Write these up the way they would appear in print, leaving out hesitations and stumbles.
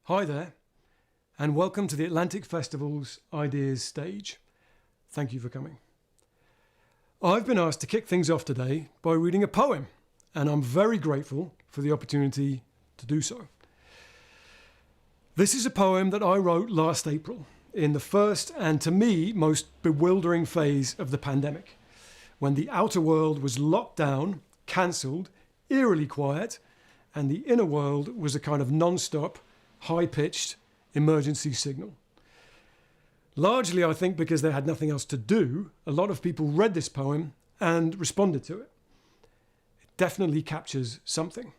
Hi there, and welcome to the Atlantic Festival's Ideas stage. Thank you for coming. I've been asked to kick things off today by reading a poem, and I'm very grateful for the opportunity to do so. This is a poem that I wrote last April, in the first and to me most bewildering phase of the pandemic, when the outer world was locked down, cancelled, eerily quiet, and the inner world was a kind of non-stop, high-pitched emergency signal. Largely, I think, because they had nothing else to do, a lot of people read this poem and responded to it. It definitely captures something,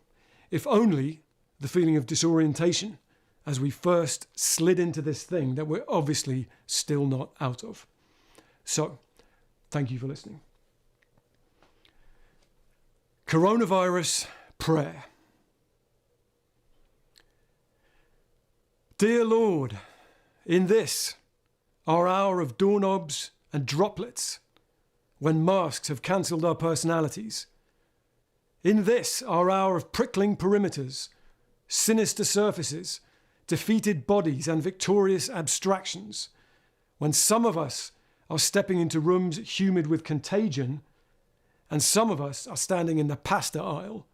if only the feeling of disorientation as we first slid into this thing that we're obviously still not out of. So, thank you for listening. Coronavirus Prayer. Dear Lord, in this, our hour of doorknobs and droplets, when masks have cancelled our personalities, in this, our hour of prickling perimeters, sinister surfaces, defeated bodies and victorious abstractions, when some of us are stepping into rooms humid with contagion, and some of us are standing in the pasta aisle,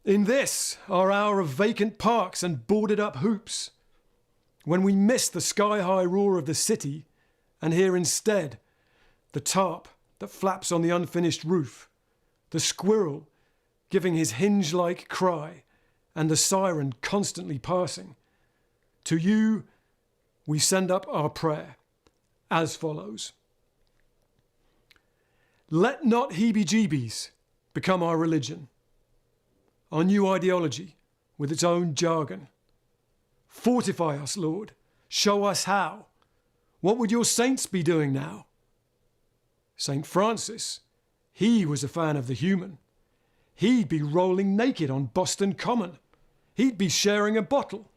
in this, our hour of vacant parks and boarded up hoops, when we miss the sky-high roar of the city and hear instead the tarp that flaps on the unfinished roof, the squirrel giving his hinge-like cry and the siren constantly passing, to you we send up our prayer as follows. Let not heebie-jeebies become our religion, our new ideology with its own jargon. Fortify us, Lord. Show us how. What would your saints be doing now? St. Francis, he was a fan of the human. He'd be rolling naked on Boston Common. He'd be sharing a bottle.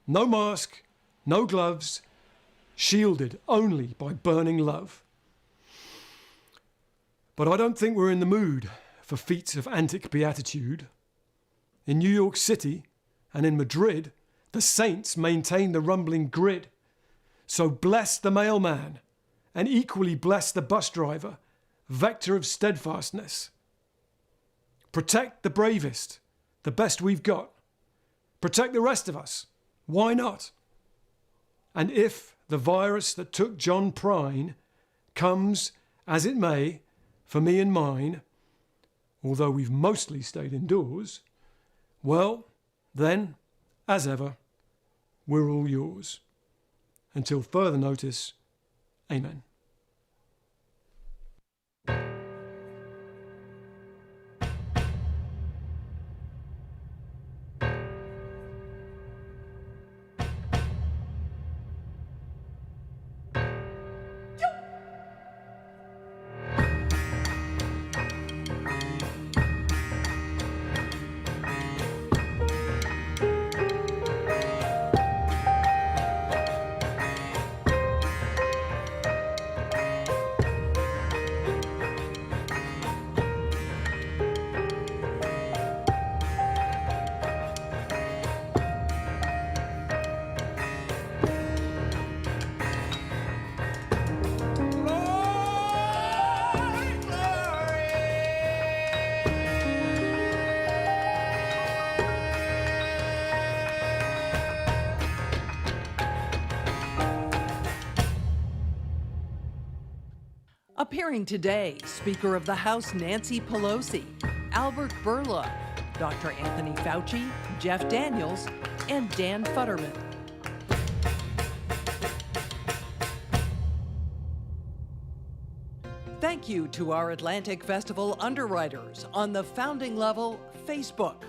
No mask, no gloves, shielded only by burning love. But I don't think we're in the mood for feats of antic beatitude. In New York City and in Madrid, the saints maintain the rumbling grid. So bless the mailman and equally bless the bus driver, vector of steadfastness. Protect the bravest, the best we've got. Protect the rest of us. Why not? And if the virus that took John Prine comes, as it may, for me and mine, although we've mostly stayed indoors, well, then, as ever, we're all yours. Until further notice, amen. Appearing today, Speaker of the House Nancy Pelosi, Albert Bourla, Dr. Anthony Fauci, Jeff Daniels, and Dan Futterman. Thank you to our Atlantic Festival underwriters on the founding level, Facebook.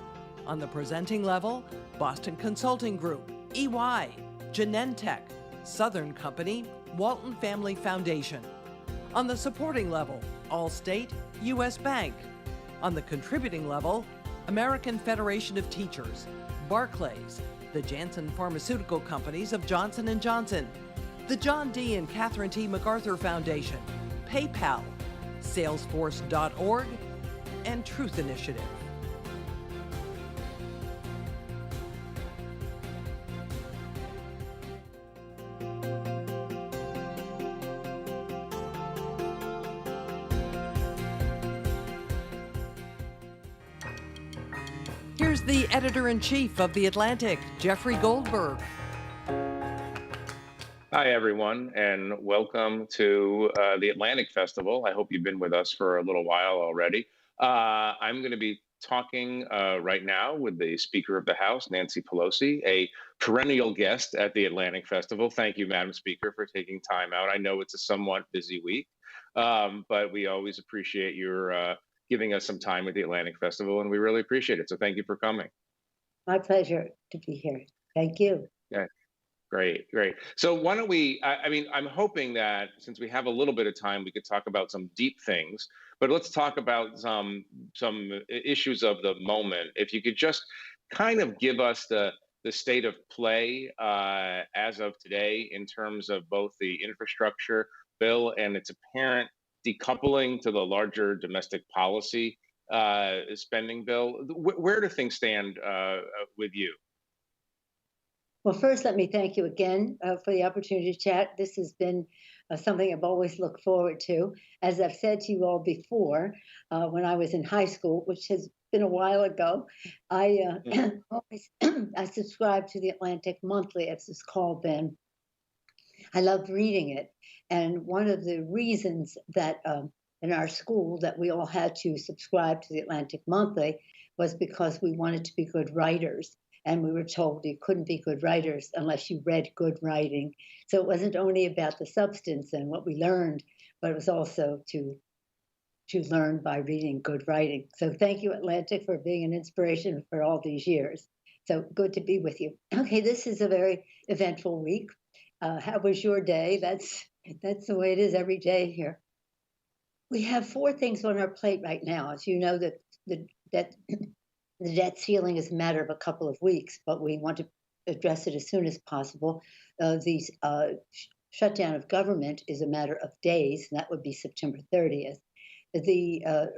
On the presenting level, Boston Consulting Group, EY, Genentech, Southern Company, Walton Family Foundation. On the supporting level, Allstate, U.S. Bank. On the contributing level, American Federation of Teachers, Barclays, the Janssen Pharmaceutical Companies of Johnson & Johnson, the John D. and Catherine T. MacArthur Foundation, PayPal, Salesforce.org, and Truth Initiative. Here's the editor-in-chief of The Atlantic, Jeffrey Goldberg. Hi, everyone, and welcome to the Atlantic Festival. I hope you've been with us for a little while already. I'm going to be talking right now with the Speaker of the House, Nancy Pelosi, a perennial guest at the Atlantic Festival. Thank you, Madam Speaker, for taking time out. I know it's a somewhat busy week, but we always appreciate your giving us some time at the Atlantic Festival, and we really appreciate it. So thank you for coming. My pleasure to be here. Thank you. Yeah. Great, great. So why don't we, I mean, I'm hoping that since we have a little bit of time, we could talk about some deep things, but let's talk about some issues of the moment. If you could just kind of give us the state of play as of today in terms of both the infrastructure bill and its apparent decoupling to the larger domestic policy spending bill. Where do things stand with you? Well, first, let me thank you again for the opportunity to chat. This has been something I've always looked forward to. As I've said to you all before, when I was in high school, which has been a while ago, I always I subscribed to the Atlantic Monthly, as it's called then. I loved reading it, and one of the reasons that in our school that we all had to subscribe to the Atlantic Monthly was because we wanted to be good writers. And we were told you couldn't be good writers unless you read good writing. So it wasn't only about the substance and what we learned, but it was also to learn by reading good writing. So thank you, Atlantic, for being an inspiration for all these years. So good to be with you. Okay, this is a very eventful week. How was your day? That's the way it is every day here. We have four things on our plate right now. As you know, that the debt ceiling is a matter of a couple of weeks, but we want to address it as soon as possible. The shutdown of government is a matter of days, and that would be September 30th. The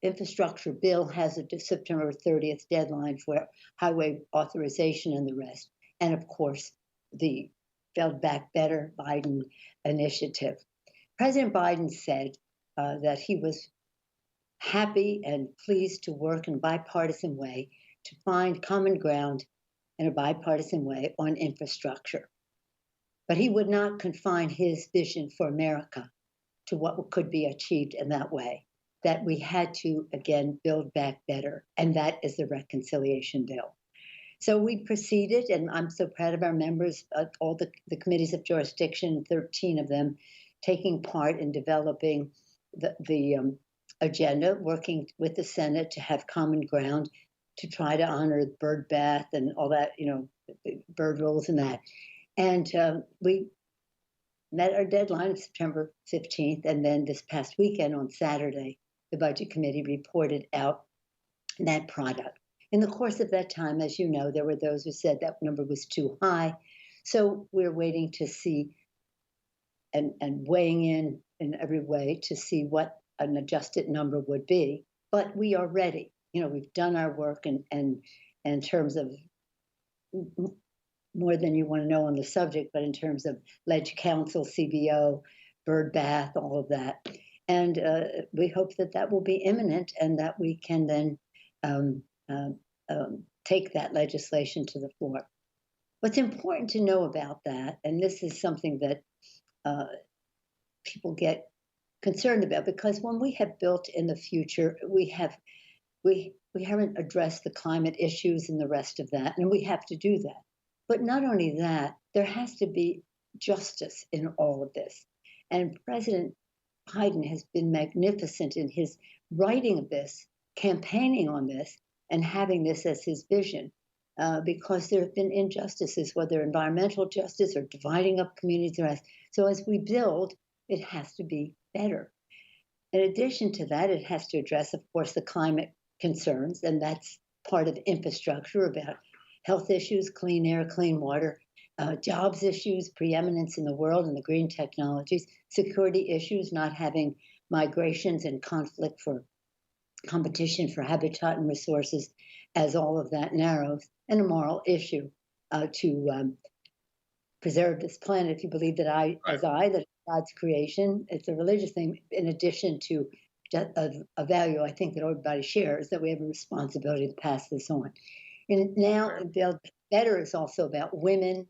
infrastructure bill has a September 30th deadline for highway authorization and the rest. And of course, the Build Back Better Biden initiative. President Biden said that he was happy and pleased to work in a bipartisan way to find common ground in a bipartisan way on infrastructure. But he would not confine his vision for America to what could be achieved in that way, that we had to, again, build back better, and that is the reconciliation bill. So we proceeded, and I'm so proud of our members, all the committees of jurisdiction, 13 of them, taking part in developing the agenda, working with the Senate to have common ground to try to honor bird bath and all that, bird rules and that. And we met our deadline of September 15th. And then this past weekend on Saturday, the Budget Committee reported out that product. In the course of that time, as you know, there were those who said that number was too high. So we're waiting to see and weighing in every way to see what an adjusted number would be, but we are ready. We've done our work and in terms of more than you want to know on the subject, but in terms of Ledge Council, CBO, bird bath, all of that. And we hope that will be imminent and that we can then take that legislation to the floor. What's important to know about that, and this is something that people get concerned about, because when we have built in the future, we haven't addressed the climate issues and the rest of that, and we have to do that. But not only that, there has to be justice in all of this. And President Biden has been magnificent in his writing of this, campaigning on this, and having this as his vision, because there have been injustices, whether environmental justice or dividing up communities. So as we build, it has to be better. In addition to that, it has to address, of course, the climate concerns, and that's part of infrastructure about health issues, clean air, clean water, jobs issues, preeminence in the world and the green technologies, security issues, not having migrations and conflict for competition for habitat and resources as all of that narrows, and a moral issue to preserve this planet. If you believe that that God's creation, it's a religious thing in addition to a value I think that everybody shares, that we have a responsibility to pass this on. And now Right. Build Better is also about women,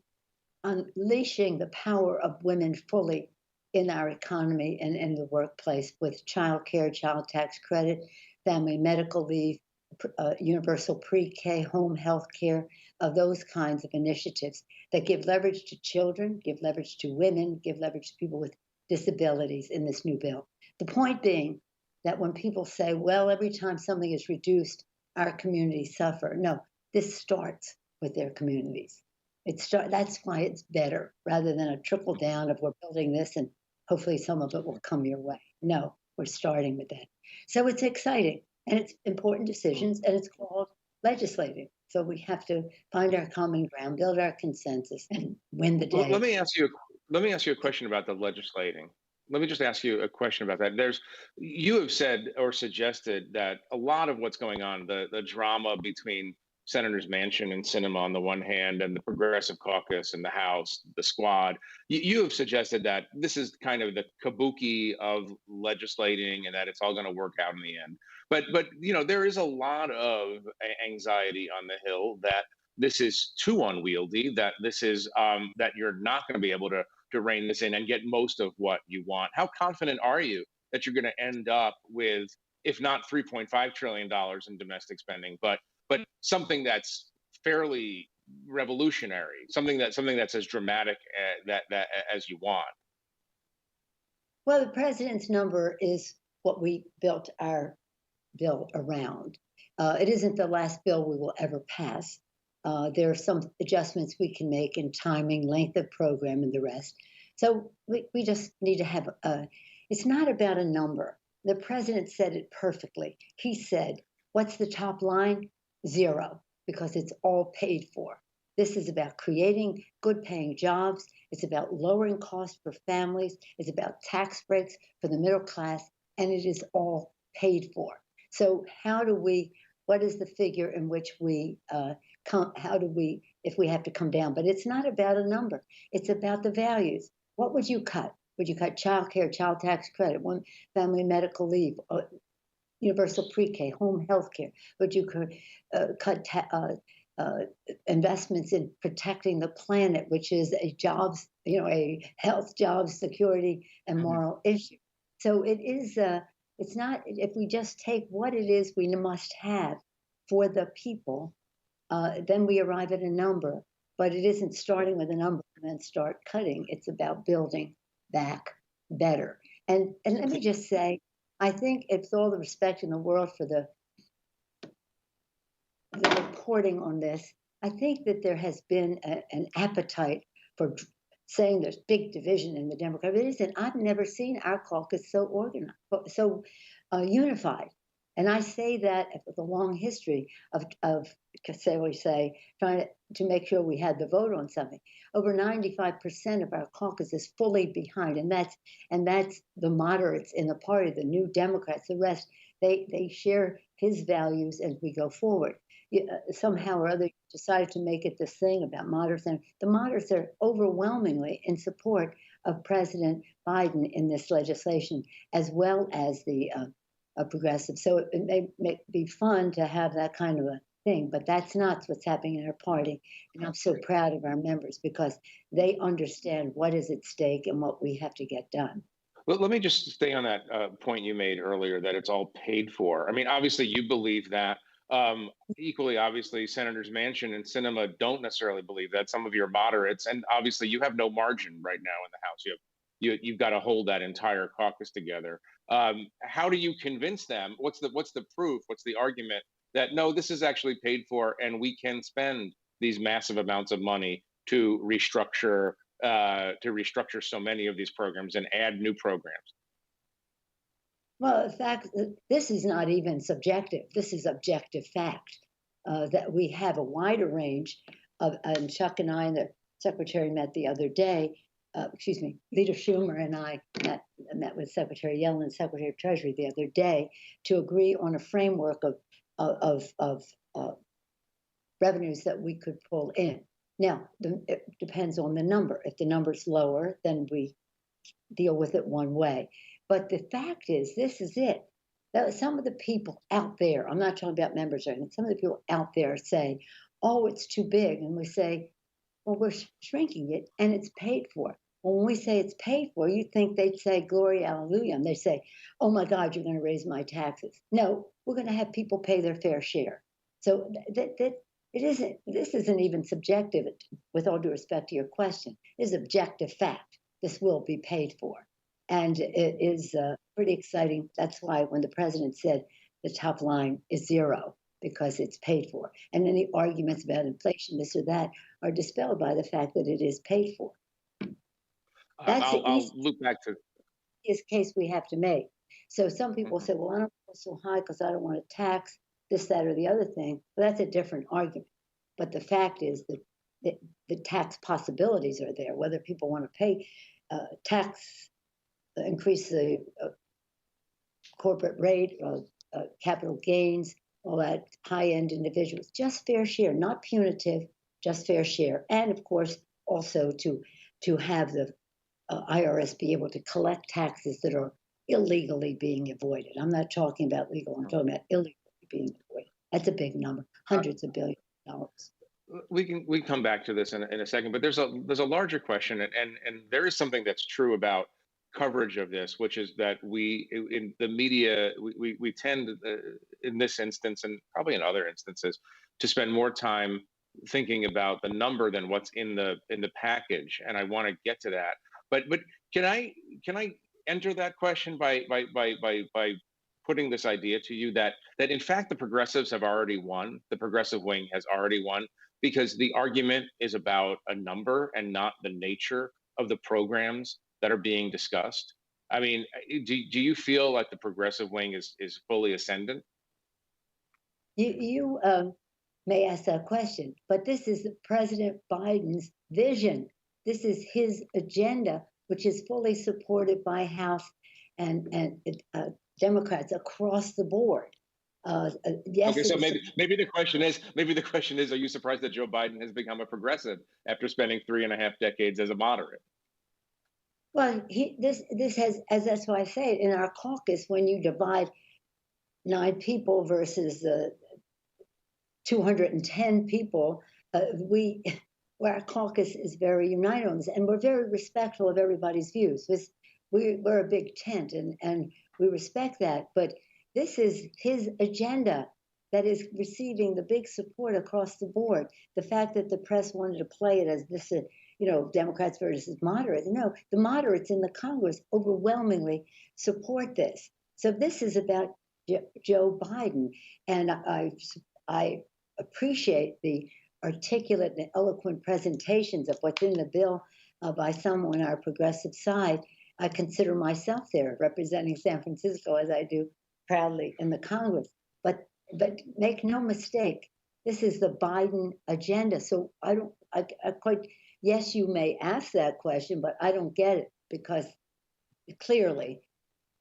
unleashing the power of women fully in our economy and in the workplace with child care, child tax credit, family medical leave, universal pre-K, home health care, those kinds of initiatives that give leverage to children, give leverage to women, give leverage to people with disabilities in this new bill. The point being that when people say, well, every time something is reduced, our communities suffer. No, this starts with their communities. That's why it's better rather than a trickle down of we're building this and hopefully some of it will come your way. No, we're starting with that. So it's exciting and it's important decisions and it's called legislating. So we have to find our common ground, build our consensus, and win the Let day. me ask you. Let me ask you a question about the legislating. Let me just ask you a question about that. You have said or suggested that a lot of what's going on, the drama between Senators Manchin and Sinema on the one hand, and the Progressive Caucus and the House, the Squad. You have suggested that this is kind of the kabuki of legislating, and that it's all going to work out in the end. But there is a lot of anxiety on the Hill that this is too unwieldy, that this is that you're not going to be able to rein this in and get most of what you want. How confident are you that you're going to end up with, if not $3.5 trillion in domestic spending, but something that's fairly revolutionary, something that's as dramatic that as you want? Well, the president's number is what we built our bill around. It isn't the last bill we will ever pass. There are some adjustments we can make in timing, length of program, and the rest. So we just need to have it's not about a number. The president said it perfectly. He said, what's the top line? Zero, because it's all paid for. This is about creating good paying jobs. It's about lowering costs for families. It's about tax breaks for the middle class, and it is all paid for. So what is the figure in which we how do we, if we have to come down? But it's not about a number. It's about the values. What would you cut? Would you cut child care, child tax credit, one family medical leave, universal pre-K, home health care? Would you cut investments in protecting the planet, which is a jobs, a health, jobs, security, and moral issue? So it is. It's not. If we just take what it is we must have for the people, then we arrive at a number. But it isn't starting with a number and then start cutting. It's about building back better. And let me just say, I think it's all the respect in the world for the reporting on this. I think that there has been an appetite for saying there's big division in the Democrat. It isn't. I've never seen our caucus so organized, so unified. And I say that with a long history of trying to make sure we had the vote on something. Over 95% of our caucus is fully behind, and that's the moderates in the party, the new Democrats. The rest, they share his values as we go forward. Somehow or other decided to make it this thing about moderates, and the moderates are overwhelmingly in support of President Biden in this legislation, as well as the progressive. So it may be fun to have that kind of a thing, but that's not what's happening in our party. And I'm so proud of our members because they understand what is at stake and what we have to get done. Well, let me just stay on that point you made earlier, that it's all paid for. I mean, obviously, you believe that. Equally, obviously, Senators Manchin and Sinema don't necessarily believe that. Some of your moderates, and obviously, you have no margin right now in the House. You've got to hold that entire caucus together. How do you convince them? What's the proof? What's the argument that no, this is actually paid for, and we can spend these massive amounts of money to restructure so many of these programs and add new programs? Well, in fact, this is not even subjective. This is objective fact that we have a wider range of, and Chuck and I and the secretary met the other day. Leader Schumer and I met with Secretary Yellen, Secretary of Treasury the other day to agree on a framework of revenues that we could pull in. Now, it depends on the number. If the number's lower, then we deal with it one way. But the fact is, this is it. Some of the people out there, I'm not talking about members or anything, some of the people out there say, oh, it's too big. And we say, well, we're shrinking it and it's paid for. When we say it's paid for, you think they'd say, glory, hallelujah. And they say, oh my God, you're going to raise my taxes. No, we're going to have people pay their fair share. So this isn't even subjective, with all due respect to your question. It is objective fact. This will be paid for. And it is pretty exciting. That's why when the president said the top line is zero, because it's paid for. And any arguments about inflation, this or that, are dispelled by the fact that it is paid for. That's I'll loop back to the case we have to make. So some people say, well, I don't go so high because I don't want to tax this, that, or the other thing. But that's a different argument. But the fact is that the tax possibilities are there, whether people want to pay tax, increase the corporate rate, capital gains, all that high-end individuals, just fair share, not punitive, just fair share. And of course, also to have the IRS be able to collect taxes that are illegally being avoided. I'm not talking about legal, I'm talking about illegally being avoided. That's a big number, hundreds of billions of dollars. We come back to this in a second, but there's a larger question, and there is something that's true about coverage of this, which is that we in the media we tend in this instance and probably in other instances to spend more time thinking about the number than what's in the package, and I want to get to that. But can I enter that question by putting this idea to you that in fact the progressives have already won, the progressive wing has already won, because the argument is about a number and not the nature of the programs that are being discussed? I mean, do you feel like the progressive wing is fully ascendant? You may ask that question, but this is President Biden's vision. This is his agenda, which is fully supported by House and Democrats across the board. Yes. Okay, so maybe the question is, are you surprised that Joe Biden has become a progressive after spending 3.5 decades as a moderate? Well, this has, as that's why I say it, in our caucus, when you divide 9 people versus 210 people, our caucus is very united on this, and we're very respectful of everybody's views. We're a big tent, and we respect that. But this is his agenda that is receiving the big support across the board. The fact that the press wanted to play it as this, Democrats versus moderates. No, the moderates in the Congress overwhelmingly support this. So this is about Joe Biden, and I appreciate the articulate and eloquent presentations of what's in the bill by some on our progressive side. I consider myself there representing San Francisco, as I do proudly in the Congress. But make no mistake, this is the Biden agenda. So I quite, yes, you may ask that question, but I don't get it, because clearly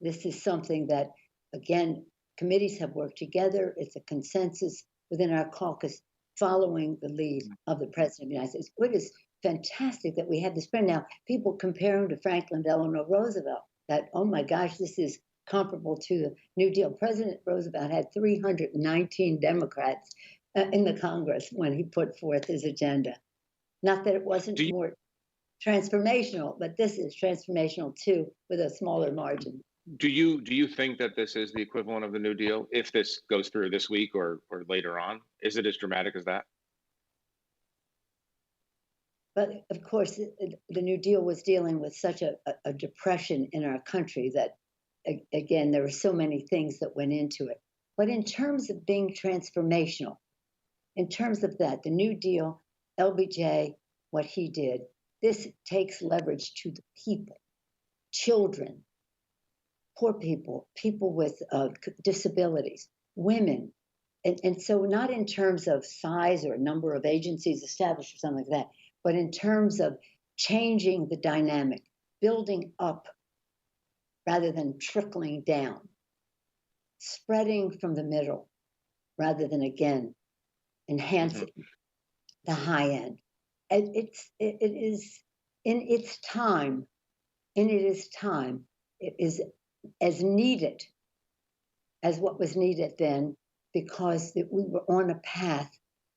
this is something that, again, committees have worked together. It's a consensus within our caucus following the lead of the President of the United States. It is fantastic that we have this friend. Now, people compare him to Franklin Delano Roosevelt, that, oh my gosh, this is comparable to the New Deal. President Roosevelt had 319 Democrats in the Congress when he put forth his agenda. Not that it wasn't more transformational, but this is transformational too, with a smaller margin. Do you think that this is the equivalent of the New Deal if this goes through this week or later on? Is it as dramatic as that? But of course, the New Deal was dealing with such a depression in our country that, again, there were so many things that went into it. But in terms of being transformational, in terms of that, the New Deal, LBJ, what he did, this takes leverage to the people, children, poor people, people with disabilities, women. And so not in terms of size or number of agencies established or something like that, but in terms of changing the dynamic, building up rather than trickling down, spreading from the middle rather than, again, enhancing the high end. It is in its time, it is as needed as what was needed then, because we were on a path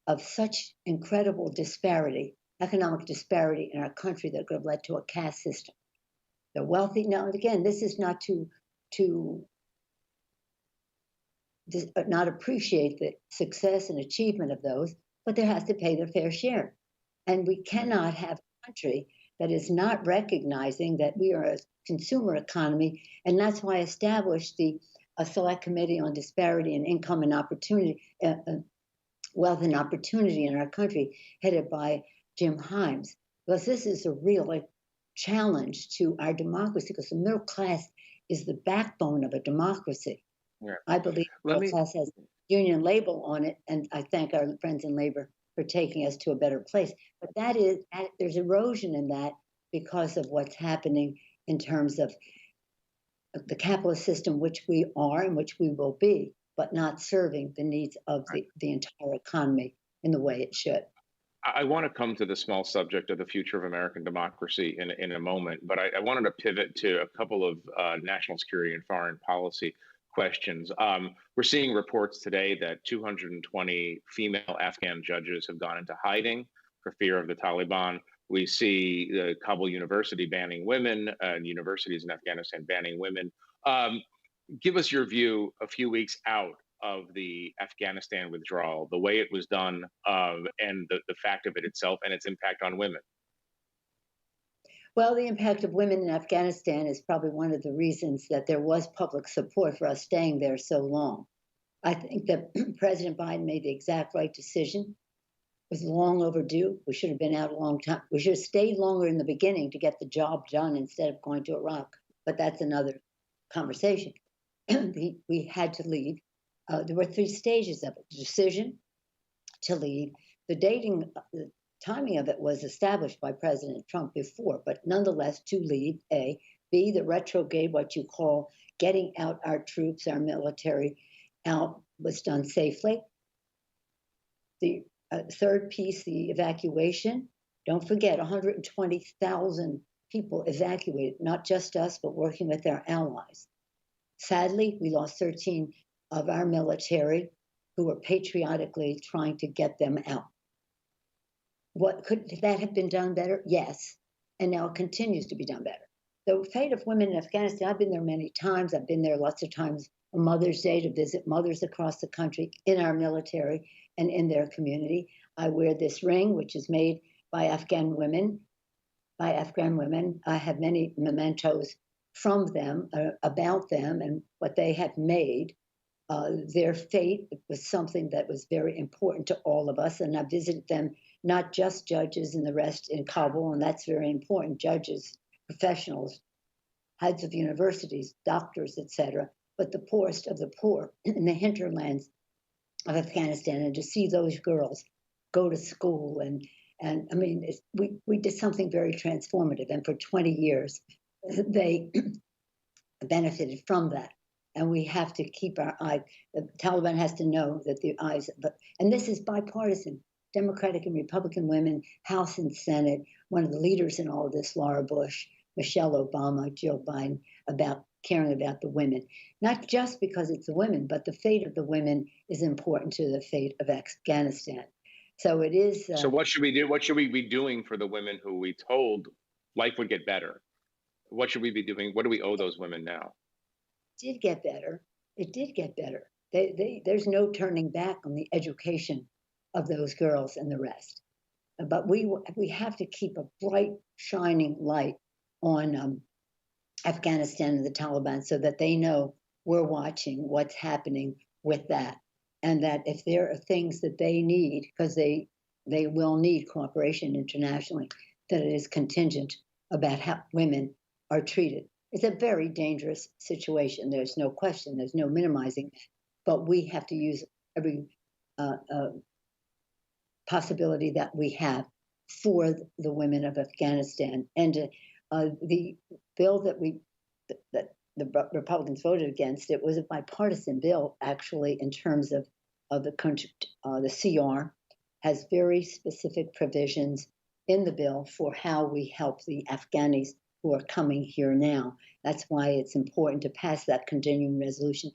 of such incredible disparity, economic disparity in our country that could have led to a caste system. The wealthy, now and again, this is not to not appreciate the success and achievement of those, but there has to pay their fair share. And we cannot have a country that is not recognizing that we are a consumer economy. And that's why I established a select committee on disparity and income and opportunity, wealth and opportunity in our country, headed by Jim Himes. Because this is a real challenge to our democracy, because the middle class is the backbone of a democracy. Yeah. I believe the middle class has a union label on it, and I thank our friends in labor for taking us to a better place. But there's erosion in that because of what's happening in terms of the capitalist system, which we are and which we will be, but not serving the needs of the entire economy in the way it should. I want to come to the small subject of the future of American democracy in a moment, but I wanted to pivot to a couple of national security and foreign policy questions. We're seeing reports today that 220 female Afghan judges have gone into hiding for fear of the Taliban. We see the Kabul University banning women and universities in Afghanistan banning women. Give us your view a few weeks out of the Afghanistan withdrawal, the way it was done, and the fact of it itself and its impact on women. Well, the impact of women in Afghanistan is probably one of the reasons that there was public support for us staying there so long. I think that President Biden made the exact right decision. It was long overdue. We should have been out a long time. We should have stayed longer in the beginning to get the job done instead of going to Iraq. But that's another conversation. We had to leave. There were 3 stages of it: the decision to leave, the timing of it was established by President Trump before, but nonetheless to leave, A. B, the retrograde, what you call getting out our troops, our military out, was done safely. The third piece, the evacuation. Don't forget, 120,000 people evacuated, not just us, but working with our allies. Sadly, we lost 13 of our military who were patriotically trying to get them out. Could that have been done better? Yes. And now it continues to be done better. The fate of women in Afghanistan, I've been there many times. I've been there lots of times on Mother's Day to visit mothers across the country in our military and in their community. I wear this ring, which is made by Afghan women. I have many mementos from them, about them and what they have made. Their fate was something that was very important to all of us. And I visited them, not just judges and the rest in Kabul, and that's very important, judges, professionals, heads of universities, doctors, etc., but the poorest of the poor in the hinterlands of Afghanistan. And to see those girls go to school and I mean, we did something very transformative. And for 20 years, they benefited from that. And we have to keep our eye. The Taliban has to know that the eyes, and this is bipartisan, Democratic and Republican women, House and Senate. One of the leaders in all of this, Laura Bush, Michelle Obama, Jill Biden, about caring about the women. Not just because it's the women, but the fate of the women is important to the fate of Afghanistan. So it is. So what should we do? What should we be doing for the women who we told life would get better? What should we be doing? What do we owe those women now? It did get better. It did get better. There's no turning back on the education of those girls and the rest. But we have to keep a bright, shining light on Afghanistan and the Taliban so that they know we're watching what's happening with that. And that if there are things that they need, because they will need cooperation internationally, that it is contingent about how women are treated. It's a very dangerous situation. There's no question. There's no minimizing that. But we have to use every possibility that we have for the women of Afghanistan. And the bill that the Republicans voted against, it was a bipartisan bill, actually, in terms of the country. The CR has very specific provisions in the bill for how we help the Afghanis who are coming here now. That's why it's important to pass that continuing resolution.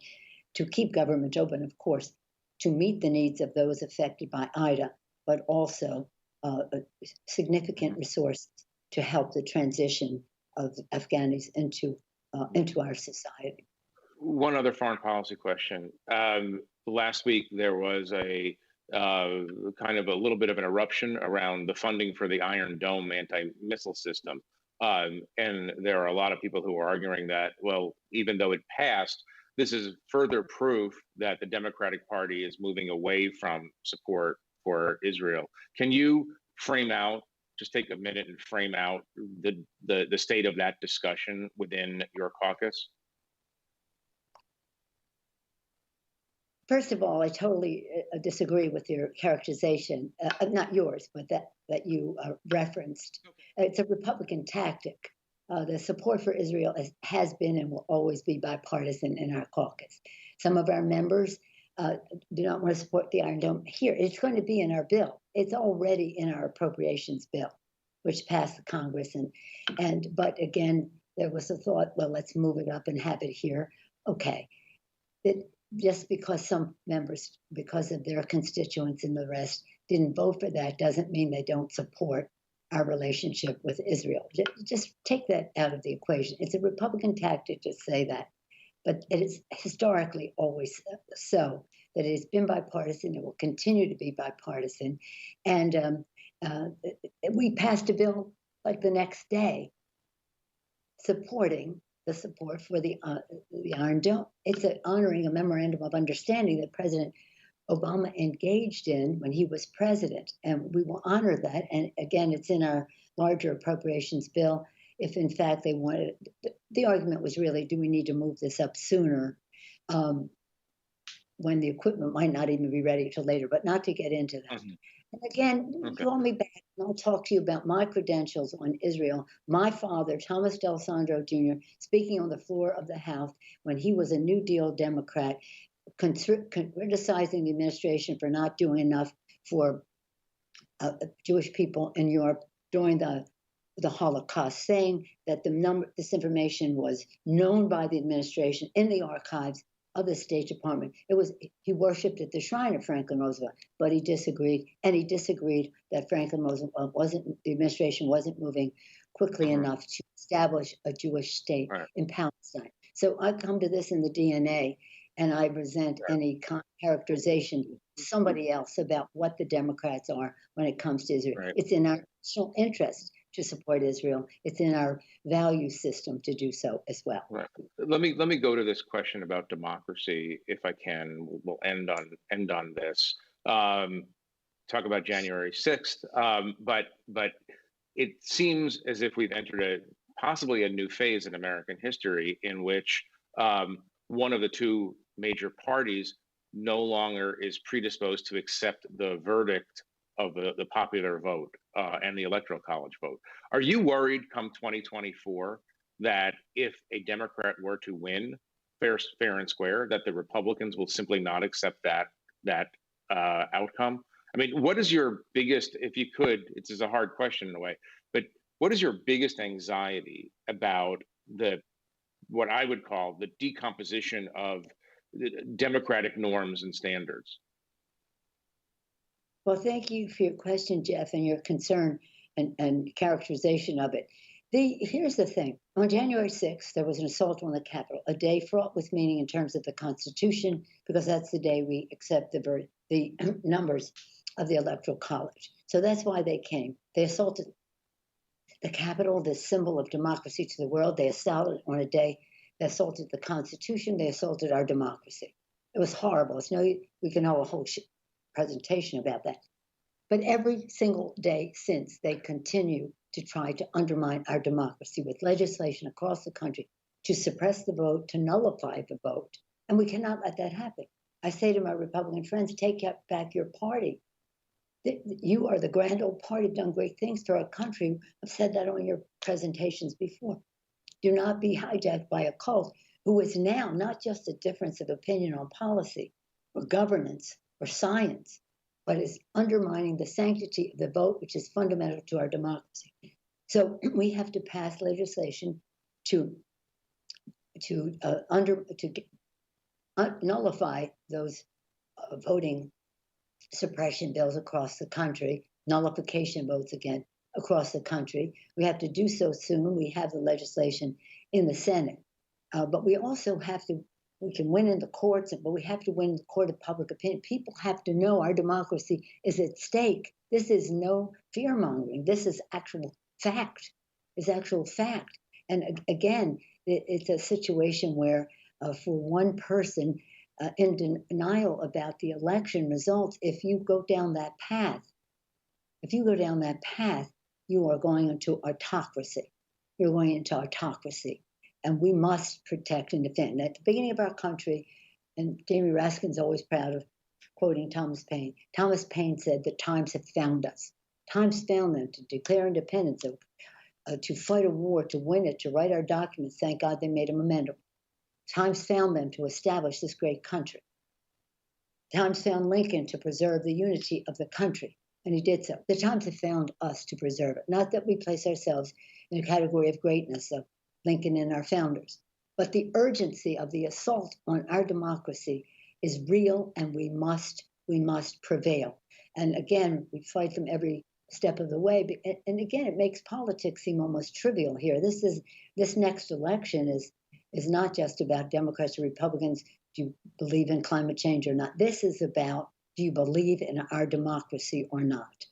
to keep government open, of course, to meet the needs of those affected by Ida, but also significant resources to help the transition of Afghanis into our society. One other foreign policy question. Last week, there was a kind of a little bit of an eruption around the funding for the Iron Dome anti-missile system. And there are a lot of people who are arguing that, well, even though it passed, this is further proof that the Democratic Party is moving away from support for Israel. Can you frame out, just take a minute and frame out the state of that discussion within your caucus? First of all, I totally disagree with your characterization, not yours, but that you referenced. It's a Republican tactic. The support for Israel has been and will always be bipartisan in our caucus. Some of our members do not want to support the Iron Dome here. It's going to be in our bill. It's already in our appropriations bill, which passed the Congress. But again, there was a thought, well, let's move it up and have it here. Okay. Just because some members, because of their constituents and the rest, didn't vote for that doesn't mean they don't support our relationship with Israel. Just take that out of the equation. It's a Republican tactic to say that, but it is historically always so that it has been bipartisan. It will continue to be bipartisan. And we passed a bill like the next day supporting the support for the Iron Dome. It's honoring a memorandum of understanding that President Obama engaged in when he was president, and we will honor that. And again, it's in our larger appropriations bill. If in fact they wanted, the argument was really, do we need to move this up sooner when the equipment might not even be ready till later, but not to get into that. Mm-hmm. And again, call me back and I'll talk to you about my credentials on Israel. My father, Thomas D'Alessandro Jr., speaking on the floor of the House when he was a New Deal Democrat, criticizing the administration for not doing enough for Jewish people in Europe during the Holocaust, saying that this information was known by the administration in the archives of the State Department. He worshipped at the shrine of Franklin Roosevelt, but he disagreed, and he disagreed that Franklin Roosevelt the administration wasn't moving quickly enough to establish a Jewish state in Palestine. So I come to this in the DNA, and I resent any characterization to somebody else about what the Democrats are when it comes to Israel. It's in our national interest to support Israel. It's in our value system to do so as well. Right. Let me go to this question about democracy, if I can. We'll end on this. Talk about January 6th, but it seems as if we've entered possibly a new phase in American history in which one of the two major parties no longer is predisposed to accept the verdict of the popular vote and the electoral college vote. Are you worried come 2024 that if a Democrat were to win fair and square, that the Republicans will simply not accept that outcome? I mean, what is your biggest, if you could, it's a hard question in a way, but what is your biggest anxiety about what I would call the decomposition of democratic norms and standards? Well, thank you for your question, Jeff, and your concern and characterization of it. Here's the thing. On January 6th, there was an assault on the Capitol, a day fraught with meaning in terms of the Constitution, because that's the day we accept the numbers of the Electoral College. So that's why they came. They assaulted the Capitol, the symbol of democracy to the world. They assaulted on a day. They assaulted the Constitution. They assaulted our democracy. It was horrible. We can have a whole presentation about that. But every single day since, they continue to try to undermine our democracy with legislation across the country to suppress the vote, to nullify the vote. And we cannot let that happen. I say to my Republican friends, take back your party. You are the grand old party, done great things for our country. I've said that on your presentations before. Do not be hijacked by a cult who is now not just a difference of opinion on policy or governance or science, but is undermining the sanctity of the vote, which is fundamental to our democracy. So we have to pass legislation to nullify those voting suppression bills across the country, nullification votes again across the country. We have to do so soon. We have the legislation in the Senate. But we also have to, we can win in the courts, but we have to win in the court of public opinion. People have to know our democracy is at stake. This is no fear mongering. This is actual fact, is actual fact. And again, it's a situation where for one person in denial about the election results, if you go down that path, you are going into autocracy. You're going into autocracy. And we must protect and defend. At the beginning of our country, and Jamie Raskin's always proud of quoting Thomas Paine. Thomas Paine said, "The times have found us. Times found them to declare independence, to fight a war, to win it, to write our documents. Thank God they made them amendable. Times found them to establish this great country. Times found Lincoln to preserve the unity of the country, and he did so. The times have found us to preserve it. Not that we place ourselves in a category of greatness of Lincoln and our founders, but the urgency of the assault on our democracy is real, and we must prevail. And again, we fight them every step of the way. And again, it makes politics seem almost trivial here. This next election is not just about Democrats or Republicans. Do you believe in climate change or not? This is about, do you believe in our democracy or not?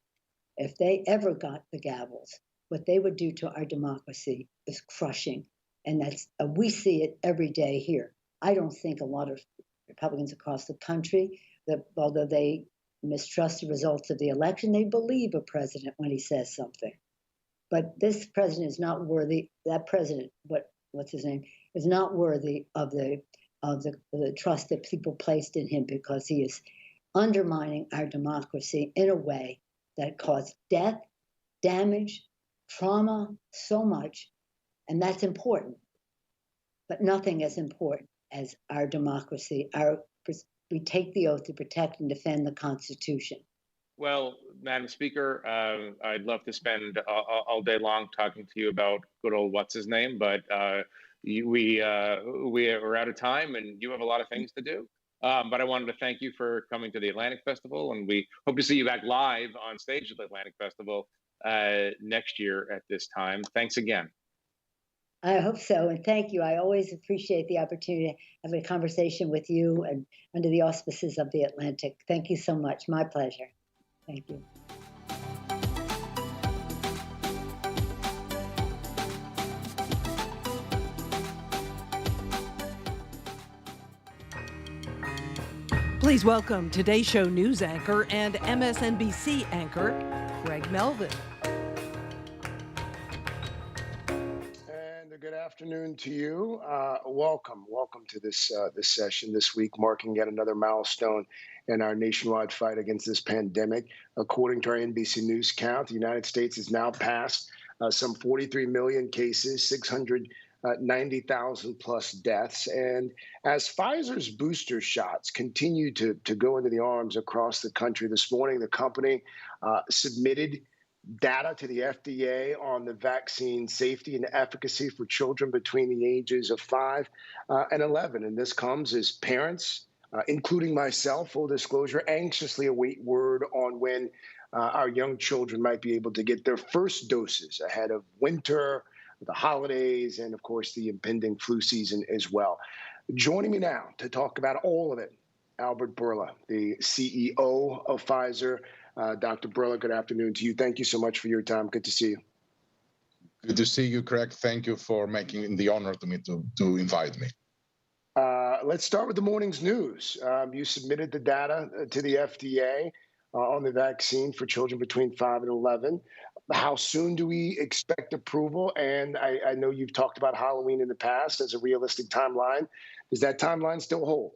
If they ever got the gavels, what they would do to our democracy is crushing. And that's we see it every day here. I don't think a lot of Republicans across the country, that although they mistrust the results of the election, they believe a president when he says something. But this president is not worthy, that president, what's his name, is not worthy of the trust that people placed in him, because he is undermining our democracy in a way that caused death, damage, trauma, so much, and that's important. But nothing as important as our democracy. We take the oath to protect and defend the Constitution. Well, Madam Speaker, I'd love to spend all day long talking to you about good old what's his name, but we are out of time, and you have a lot of things to do. But I wanted to thank you for coming to the Atlantic Festival, and we hope to see you back live on stage at the Atlantic Festival next year at this time. Thanks again. I hope so, and thank you. I always appreciate the opportunity to have a conversation with you and under the auspices of the Atlantic. Thank you so much. My pleasure. Thank you. Please welcome Today Show news anchor and MSNBC anchor, Craig Melvin. And a good afternoon to you. Welcome to this session this week, marking yet another milestone in our nationwide fight against this pandemic. According to our NBC News count, the United States has now passed some 43 million cases, 690,000 plus deaths. And as Pfizer's booster shots continue to go into the arms across the country this morning, the company submitted data to the FDA on the vaccine safety and efficacy for children between the ages of 5 and 11. And this comes as parents, including myself, full disclosure, anxiously await word on when our young children might be able to get their first doses ahead of winter, the holidays, and of course the impending flu season as well. Joining me now to talk about all of it, Albert Bourla, the CEO of Pfizer. Dr. Bourla, good afternoon to you. Thank you so much for your time. Good to see you. Good to see you, Craig. Thank you for making the honor to me to invite me. Let's start with the morning's news. You submitted the data to the FDA on the vaccine for children between 5 and 11. How soon do we expect approval? And I know you've talked about Halloween in the past as a realistic timeline. Does that timeline still hold?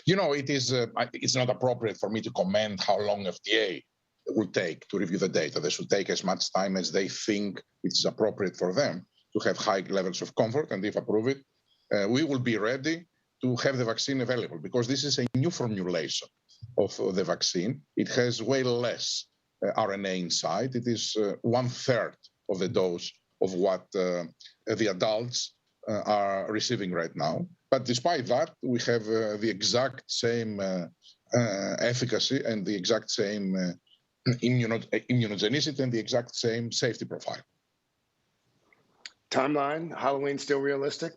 You know, it's not appropriate for me to comment how long FDA will take to review the data. They should take as much time as they think it is appropriate for them to have high levels of comfort, and if approve it, we will be ready to have the vaccine available, because this is a new formulation of the vaccine. It has way less RNA inside. It is 1/3 of the dose of what the adults are receiving right now. But despite that, we have the exact same efficacy and the exact same immunogenicity and the exact same safety profile. Timeline, Halloween still realistic?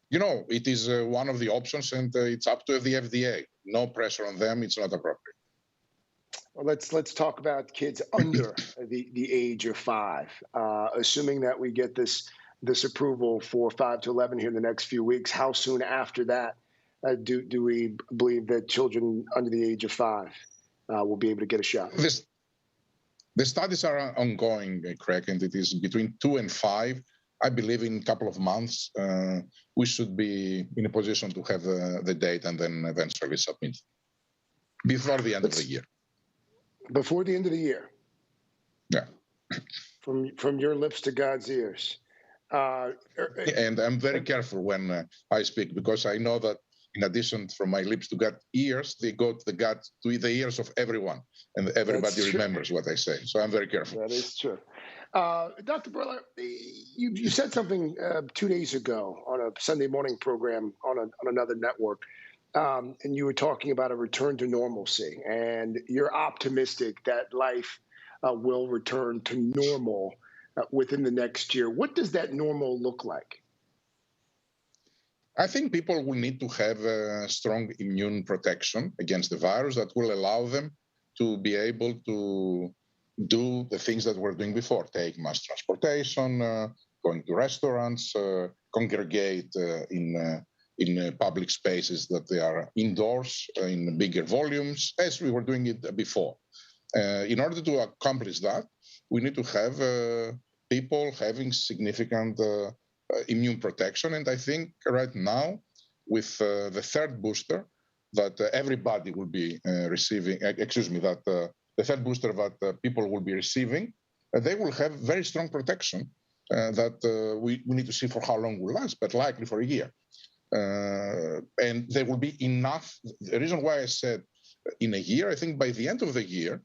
It is one of the options, and it's up to the FDA. No pressure on them. It's not appropriate. Well, let's talk about kids under the age of 5. Assuming that we get this approval for 5 to 11 here in the next few weeks, how soon after that do we believe that children under the age of 5 will be able to get a shot? The studies are ongoing, Craig, and it is between 2 and 5. I believe in a couple of months we should be in a position to have the data and then eventually submit before the end of the year. Before the end of the year. Yeah. From your lips to God's ears. And I'm very careful when I speak, because I know that in addition from my lips to God's ears, they go to the ears of everyone, and everybody remembers what I say. So I'm very careful. That is true. Dr. Berler, you said something 2 days ago on a Sunday morning program on another network. And you were talking about a return to normalcy, and you're optimistic that life will return to normal within the next year. What does that normal look like? I think people will need to have a strong immune protection against the virus that will allow them to be able to do the things that we're doing before: take mass transportation, going to restaurants, congregate in public spaces that they are indoors in bigger volumes, as we were doing it before. In order to accomplish that, we need to have people having significant immune protection. And I think right now, with the third booster that everybody will be receiving, the third booster that people will be receiving, they will have very strong protection that we need to see for how long will last, but likely for a year. And there will be enough. The reason why I said in a year, I think by the end of the year,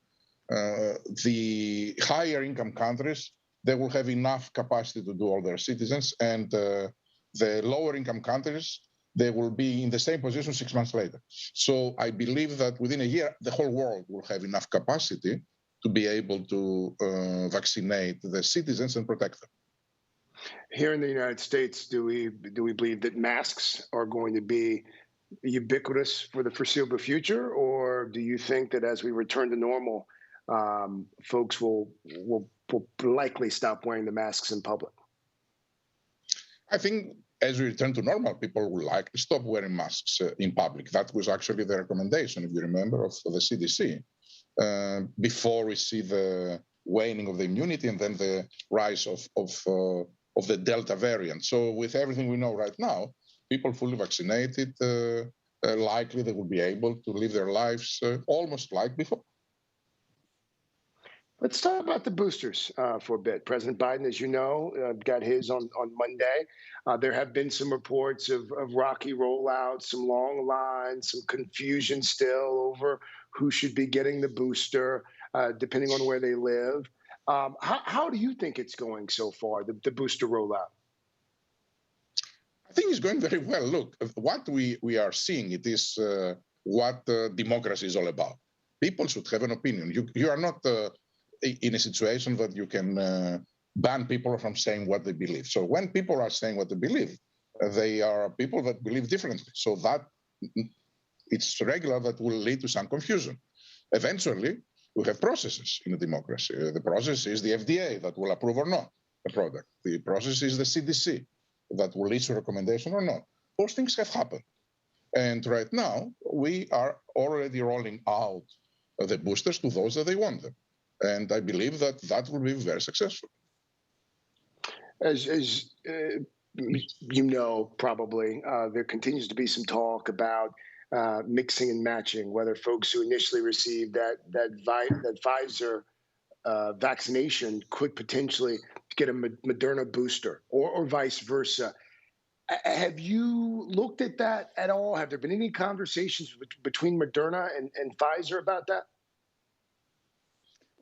the higher income countries, they will have enough capacity to do all their citizens, and the lower income countries, they will be in the same position 6 months later. So I believe that within a year, the whole world will have enough capacity to be able to vaccinate the citizens and protect them. Here in the United States, do we believe that masks are going to be ubiquitous for the foreseeable future, or do you think that as we return to normal, folks will likely stop wearing the masks in public? I think as we return to normal, people will likely stop wearing masks in public. That was actually the recommendation, if you remember, of the CDC before we see the waning of the immunity and then the rise of the Delta variant. So with everything we know right now, people fully vaccinated, likely they will be able to live their lives almost like before. Let's talk about the boosters for a bit. President Biden, as you know, got his on Monday. There have been some reports of rocky rollouts, some long lines, some confusion still over who should be getting the booster, depending on where they live. How do you think it's going so far, the booster rollout? I think it's going very well. Look, what we are seeing, it is what democracy is all about. People should have an opinion. You are not in a situation that you can ban people from saying what they believe. So when people are saying what they believe, they are people that believe differently. So that it's regular that will lead to some confusion. Eventually, we have processes in a democracy. The process is the FDA that will approve or not a product. The process is the CDC that will issue a recommendation or not. Those things have happened. And right now, we are already rolling out the boosters to those that they want them. And I believe that that will be very successful. As you know, probably, there continues to be some talk about mixing and matching, whether folks who initially received that Pfizer vaccination could potentially get a Moderna booster or vice versa. Have you looked at that at all? Have there been any conversations between Moderna and Pfizer about that?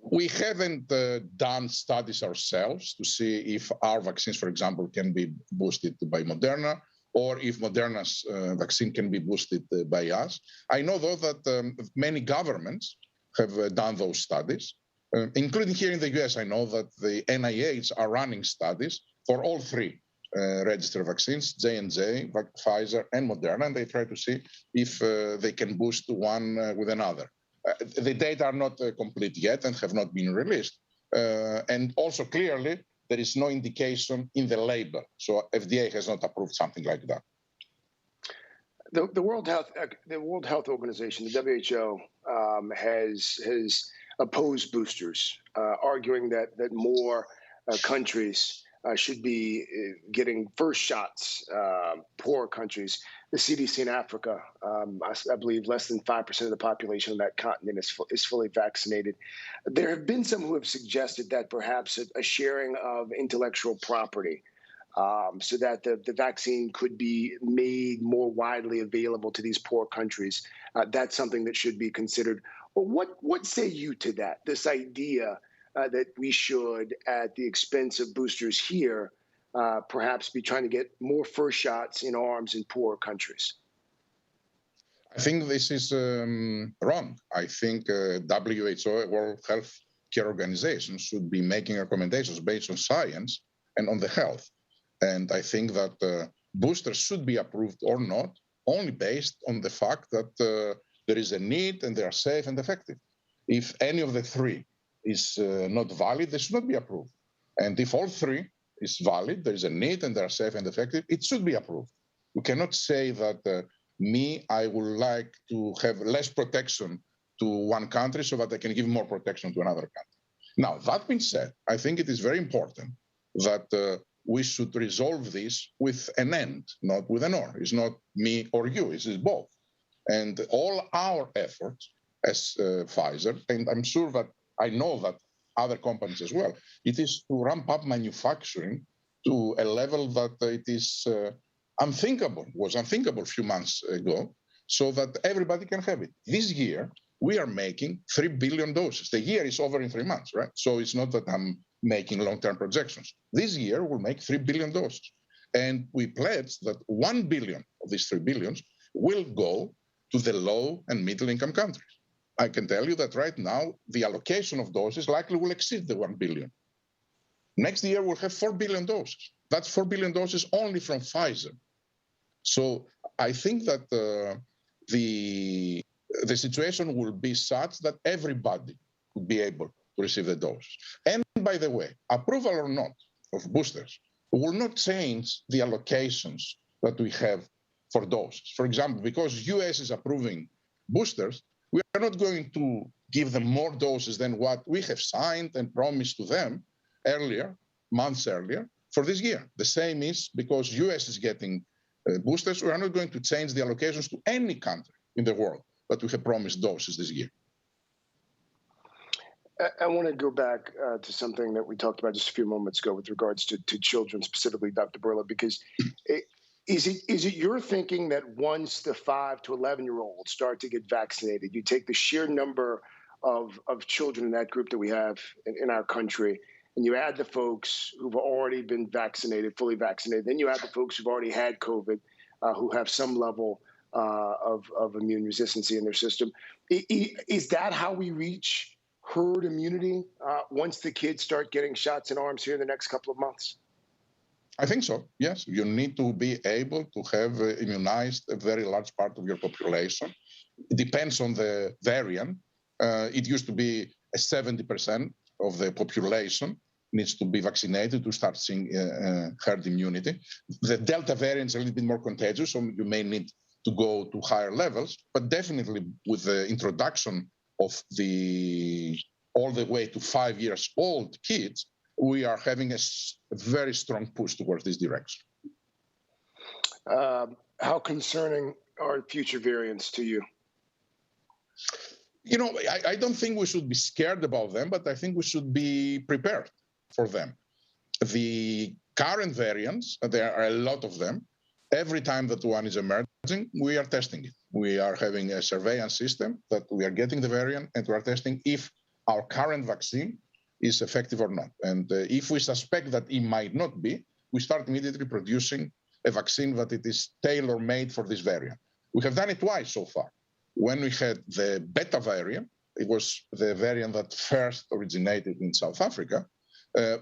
We haven't done studies ourselves to see if our vaccines, for example, can be boosted by Moderna, or if Moderna's vaccine can be boosted by us. I know, though, that many governments have done those studies, including here in the US. I know that the NIH are running studies for all three registered vaccines, J&J, Pfizer, and Moderna, and they try to see if they can boost one with another. The data are not complete yet and have not been released. And also clearly, there is no indication in the label. So FDA has not approved something like that. The World Health Organization, the WHO, has opposed boosters, arguing that more countries should be getting first shots, poorer countries. The CDC in Africa, I believe less than 5% of the population of that continent is fully vaccinated. There have been some who have suggested that perhaps a sharing of intellectual property so that the vaccine could be made more widely available to these poor countries. That's something that should be considered. Well, what say you to that, this idea that we should, at the expense of boosters here, perhaps be trying to get more first shots in arms in poorer countries? I think this is wrong. I think WHO, World Health Care Organization, should be making recommendations based on science and on the health. And I think that boosters should be approved or not, only based on the fact that there is a need and they are safe and effective. If any of the three is not valid, they should not be approved. And if all three is valid, there is a need and they are safe and effective, it should be approved. We cannot say that I would like to have less protection to one country so that I can give more protection to another country. Now, that being said, I think it is very important that we should resolve this with an end, not with an or. It's not me or you, it's both. And all our efforts as Pfizer, and I'm sure that I know that other companies as well, it is to ramp up manufacturing to a level that it is was unthinkable a few months ago, so that everybody can have it. This year, we are making 3 billion doses. The year is over in 3 months, right? So it's not that I'm making long-term projections. This year, we'll make 3 billion doses. And we pledge that 1 billion of these 3 billions will go to the low and middle-income countries. I can tell you that right now, the allocation of doses likely will exceed the 1 billion. Next year, we'll have 4 billion doses. That's 4 billion doses only from Pfizer. So I think that the situation will be such that everybody will be able to receive the doses. And by the way, approval or not of boosters will not change the allocations that we have for doses. For example, because US is approving boosters, we are not going to give them more doses than what we have signed and promised to them earlier, months earlier, for this year. The same is because US is getting boosters. We are not going to change the allocations to any country in the world, but we have promised doses this year. I want to go back to something that we talked about just a few moments ago with regards to children, specifically, Dr. Burla, because is it your thinking that once the 5 to 11-year-olds start to get vaccinated, you take the sheer number of children in that group that we have in our country, and you add the folks who've already been vaccinated, fully vaccinated, then you add the folks who've already had COVID, who have some level of immune resistance in their system. Is that how we reach herd immunity once the kids start getting shots in arms here in the next couple of months? I think so, yes. You need to be able to have immunized a very large part of your population. It depends on the variant. It used to be 70% of the population needs to be vaccinated to start seeing herd immunity. The Delta variant is a little bit more contagious, so you may need to go to higher levels, but definitely with the introduction of all the way to 5 years old kids, we are having a very strong push towards this direction. How concerning are future variants to you? You know, I don't think we should be scared about them, but I think we should be prepared for them. The current variants, there are a lot of them. Every time that one is emerging, we are testing it. We are having a surveillance system that we are getting the variant and we are testing if our current vaccine is effective or not. And if we suspect that it might not be, we start immediately producing a vaccine that it is tailor-made for this variant. We have done it twice so far. When we had the Beta variant, it was the variant that first originated in South Africa,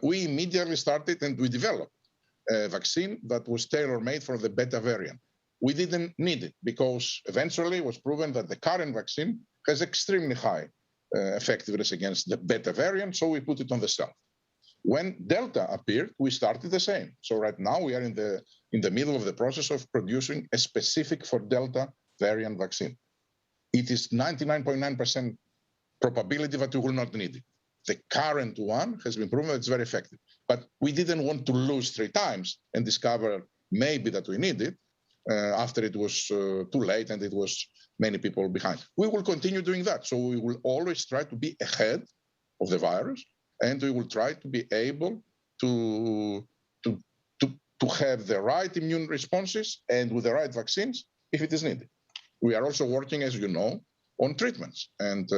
we immediately started and we developed a vaccine that was tailor-made for the Beta variant. We didn't need it because eventually it was proven that the current vaccine has extremely high effectiveness against the Beta variant, so we put it on the shelf. When Delta appeared, we started the same. So right now we are in the middle of the process of producing a specific for Delta variant vaccine. It is 99.9% probability that we will not need it. The current one has been proven that it's very effective. But we didn't want to lose 3 times and discover maybe that we need it after it was too late and it was many people behind. We will continue doing that. So we will always try to be ahead of the virus, and we will try to be able to have the right immune responses and with the right vaccines if it is needed. We are also working, as you know, on treatments. And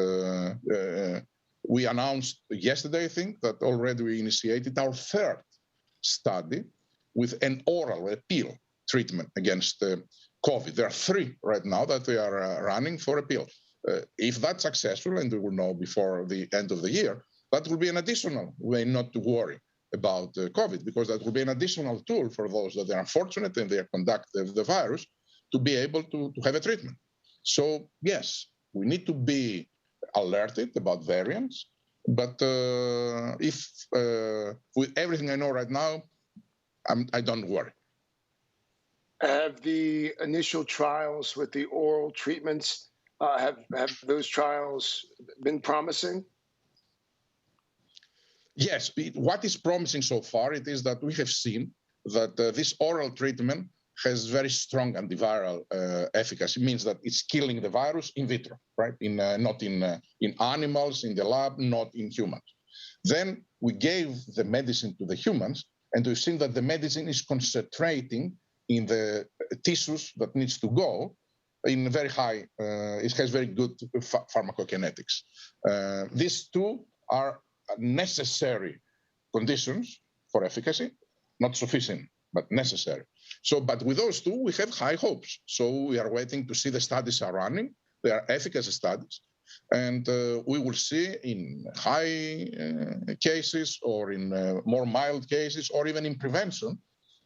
we announced yesterday, I think, that already we initiated our 3rd study with an oral, a pill treatment against COVID. There are 3 right now that we are running for a pill. If that's successful, and we will know before the end of the year, that will be an additional way not to worry about COVID, because that will be an additional tool for those that are unfortunate and they conduct the virus to be able to have a treatment. So yes, we need to be alerted about variants, but if with everything I know right now, I don't worry. Have the initial trials with the oral treatments, have those trials been promising? Yes, what is promising so far, it is that we have seen that this oral treatment has very strong antiviral efficacy. It means that it's killing the virus in vitro, right? Not in animals, in the lab, not in humans. Then we gave the medicine to the humans, and we've seen that the medicine is concentrating in the tissues that needs to go in very high, it has very good pharmacokinetics. These 2 are necessary conditions for efficacy, not sufficient, but necessary. So, but with those 2, we have high hopes. So we are waiting to see the studies are running. They are efficacy studies. And we will see in high cases or in more mild cases or even in prevention,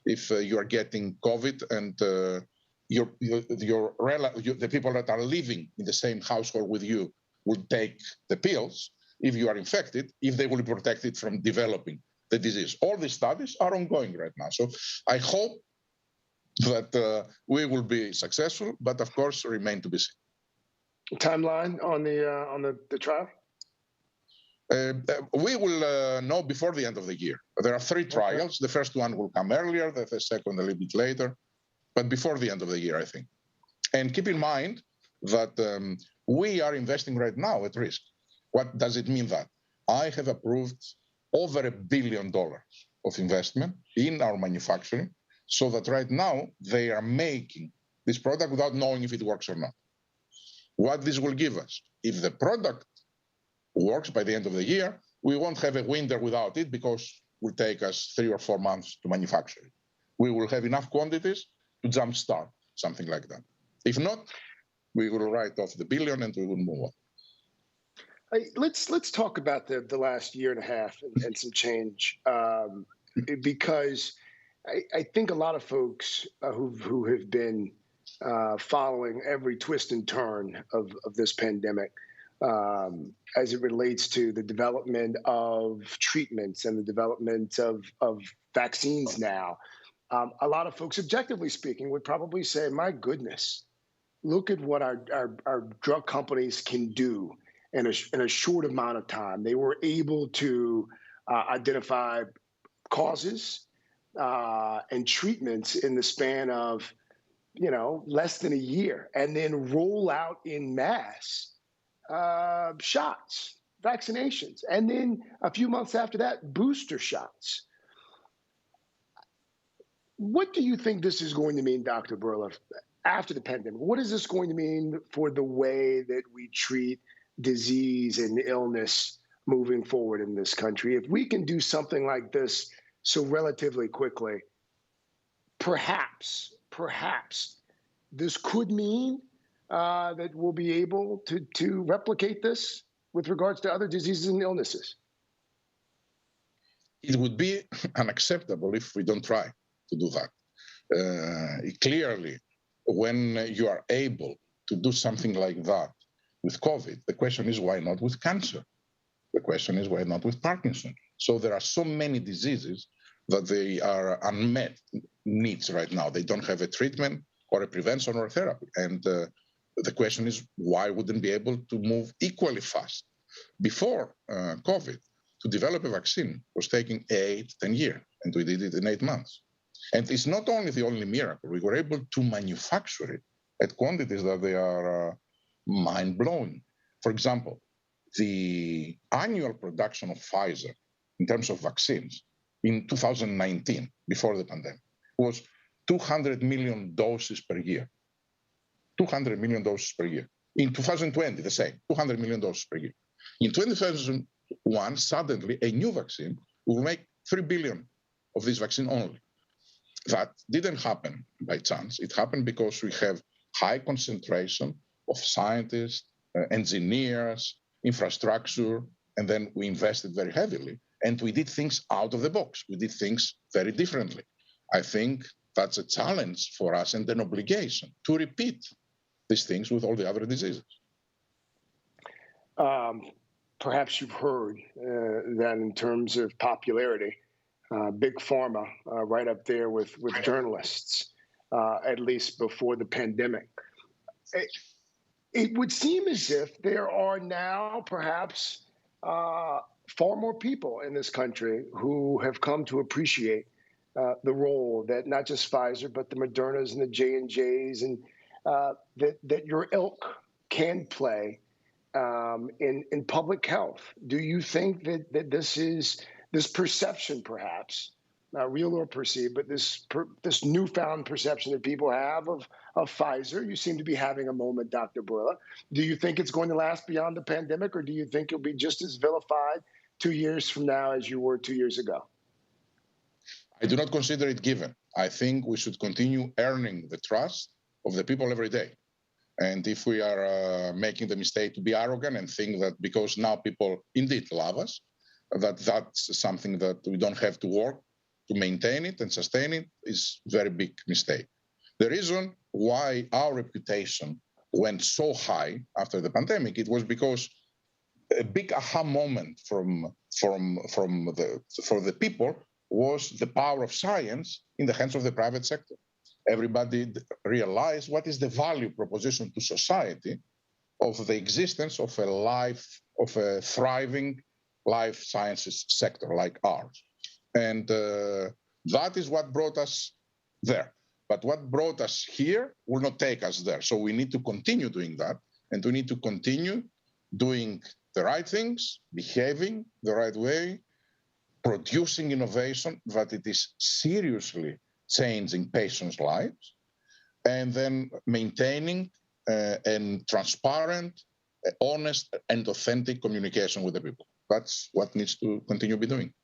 if you are getting COVID and the people that are living in the same household with you will take the pills, if you are infected, if they will be protected from developing the disease. All these studies are ongoing right now. So I hope that we will be successful, but of course remain to be seen. Timeline on the trial? We will know before the end of the year. There are 3 trials. The first one will come earlier, the second a little bit later, but before the end of the year, I think. And keep in mind that we are investing right now at risk. What does it mean that? I have approved over $1 billion of investment in our manufacturing so that right now they are making this product without knowing if it works or not. What this will give us, if the product works by the end of the year, we won't have a winter without it because it will take us 3 or 4 months to manufacture it. We will have enough quantities to jumpstart something like that. If not, we will write off the billion and we will move on. Let's talk about the last year and a half and some change, because I think a lot of folks who have been following every twist and turn of this pandemic, as it relates to the development of treatments and the development of vaccines now, a lot of folks, objectively speaking, would probably say, my goodness, look at what our drug companies can do in a short amount of time. They were able to identify causes and treatments in the span of, less than a year, and then roll out in mass shots, vaccinations, and then a few months after that, booster shots. What do you think this is going to mean, Dr. Berla, after the pandemic? What is this going to mean for the way that we treat disease and illness moving forward in this country. If we can do something like this so relatively quickly, perhaps this could mean that we'll be able to replicate this with regards to other diseases and illnesses. It would be unacceptable if we don't try to do that. Clearly, when you are able to do something like that with COVID, the question is why not with cancer? The question is why not with Parkinson? So there are so many diseases that they are unmet needs right now. They don't have a treatment or a prevention or a therapy. And the question is why wouldn't be able to move equally fast? Before COVID, to develop a vaccine was taking 8-10 years, and we did it in 8 months. And it's not only the only miracle, we were able to manufacture it at quantities that they are mind-blowing. For example, the annual production of Pfizer in terms of vaccines in 2019, before the pandemic, was 200 million doses per year. 200 million doses per year. In 2020, the same, 200 million doses per year. In 2001, suddenly a new vaccine will make 3 billion of this vaccine only. That didn't happen by chance. It happened because we have high concentration of scientists, engineers, infrastructure, and then we invested very heavily. And we did things out of the box. We did things very differently. I think that's a challenge for us and an obligation to repeat these things with all the other diseases. Perhaps you've heard that in terms of popularity, Big Pharma right up there with journalists, at least before the pandemic. It would seem as if there are now perhaps far more people in this country who have come to appreciate the role that not just Pfizer, but the Modernas and the J&Js and that your ilk can play in public health. Do you think that this perception, perhaps, not real or perceived, but this newfound perception that people have of Pfizer, you seem to be having a moment, Dr. Bourla. Do you think it's going to last beyond the pandemic, or do you think you'll be just as vilified 2 years from now as you were 2 years ago? I do not consider it given. I think we should continue earning the trust of the people every day. And if we are making the mistake to be arrogant and think that because now people indeed love us, that's something that we don't have to work to maintain it and sustain it, is a very big mistake. The reason why our reputation went so high after the pandemic, it was because a big aha moment for the people was the power of science in the hands of the private sector. Everybody realized what is the value proposition to society of the existence of a thriving life sciences sector like ours. And that is what brought us there. But what brought us here will not take us there. So we need to continue doing that, and we need to continue doing the right things, behaving the right way, producing innovation that it is seriously changing patients' lives, and then maintaining and transparent, honest, and authentic communication with the people. That's what needs to continue be doing.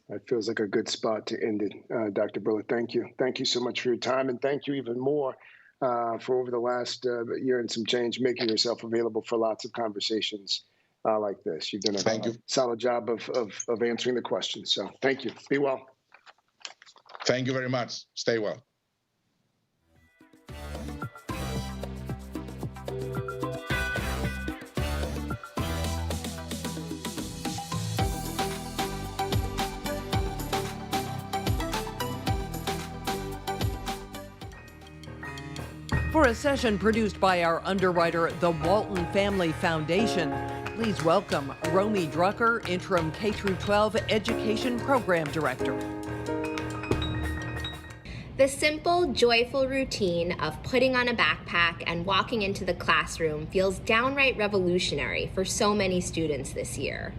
That feels like a good spot to end it, Dr. Bourla. Thank you. Thank you so much for your time, and thank you even more for over the last year and some change, making yourself available for lots of conversations like this. You've done a solid job of answering the questions. So thank you. Be well. Thank you very much. Stay well. For a session produced by our underwriter, the Walton Family Foundation, please welcome Romy Drucker, Interim K-12 Education Program Director. The simple, joyful routine of putting on a backpack and walking into the classroom feels downright revolutionary for so many students this year.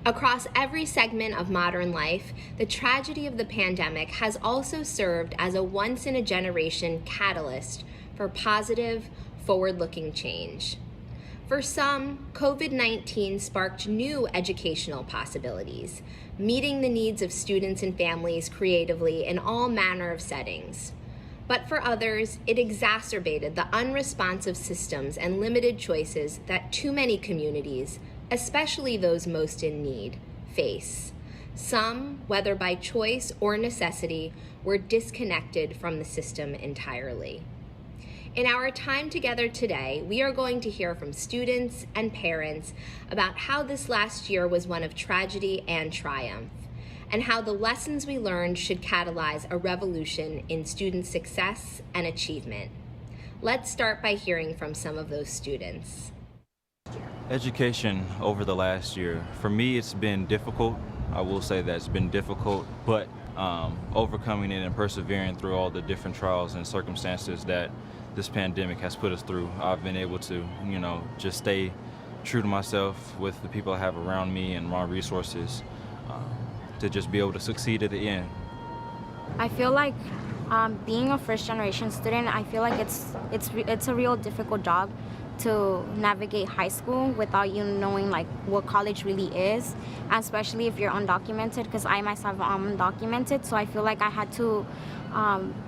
Across every segment of modern life, the tragedy of the pandemic has also served as a once-in-a-generation catalyst for positive, forward-looking change. For some, COVID-19 sparked new educational possibilities, meeting the needs of students and families creatively in all manner of settings. But for others, it exacerbated the unresponsive systems and limited choices that too many communities, especially those most in need, face. Some, whether by choice or necessity, were disconnected from the system entirely. In our time together today, we are going to hear from students and parents about how this last year was one of tragedy and triumph, and how the lessons we learned should catalyze a revolution in student success and achievement. Let's start by hearing from some of those students. Education over the last year, for me it's been difficult. I will say that it's been difficult, but overcoming it and persevering through all the different trials and circumstances that this pandemic has put us through, I've been able to, just stay true to myself with the people I have around me and my resources to just be able to succeed at the end. I feel like being a first generation student, I feel like it's a real difficult job to navigate high school without you knowing like what college really is, and especially if you're undocumented, because I myself am undocumented, so I feel like I had to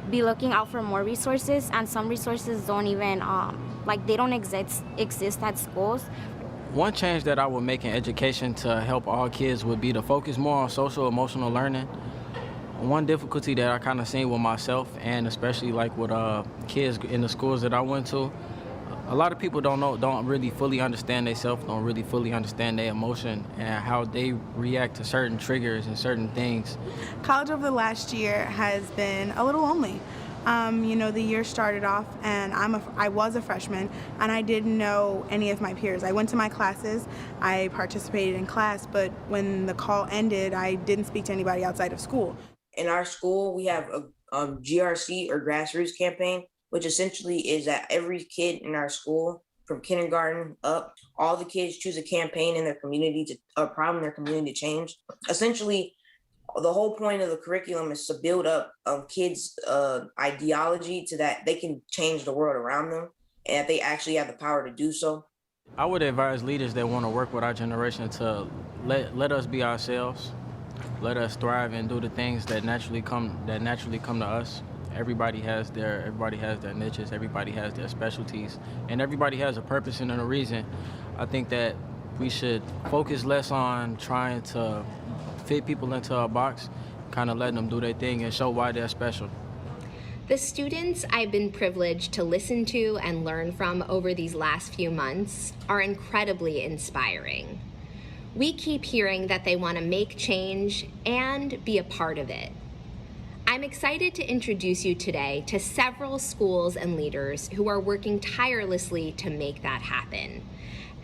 be looking out for more resources, and some resources don't even they don't exist at schools. One change that I would make in education to help all kids would be to focus more on social emotional learning. One difficulty that I kind of seen with myself, and especially like with kids in the schools that I went to, a lot of people don't really fully understand themselves, don't really fully understand their emotion and how they react to certain triggers and certain things. College over the last year has been a little lonely. The year started off and I was a freshman and I didn't know any of my peers. I went to my classes, I participated in class, but when the call ended, I didn't speak to anybody outside of school. In our school, we have a GRC or grassroots campaign, which essentially is that every kid in our school, from kindergarten up, all the kids choose a campaign in their community, a problem in their community to change. Essentially, the whole point of the curriculum is to build up kids' ideology to that they can change the world around them and that they actually have the power to do so. I would advise leaders that want to work with our generation to let us be ourselves, let us thrive and do the things that naturally come to us. Everybody has their niches, everybody has their specialties, and everybody has a purpose and a reason. I think that we should focus less on trying to fit people into a box, kind of letting them do their thing and show why they're special. The students I've been privileged to listen to and learn from over these last few months are incredibly inspiring. We keep hearing that they want to make change and be a part of it. I'm excited to introduce you today to several schools and leaders who are working tirelessly to make that happen,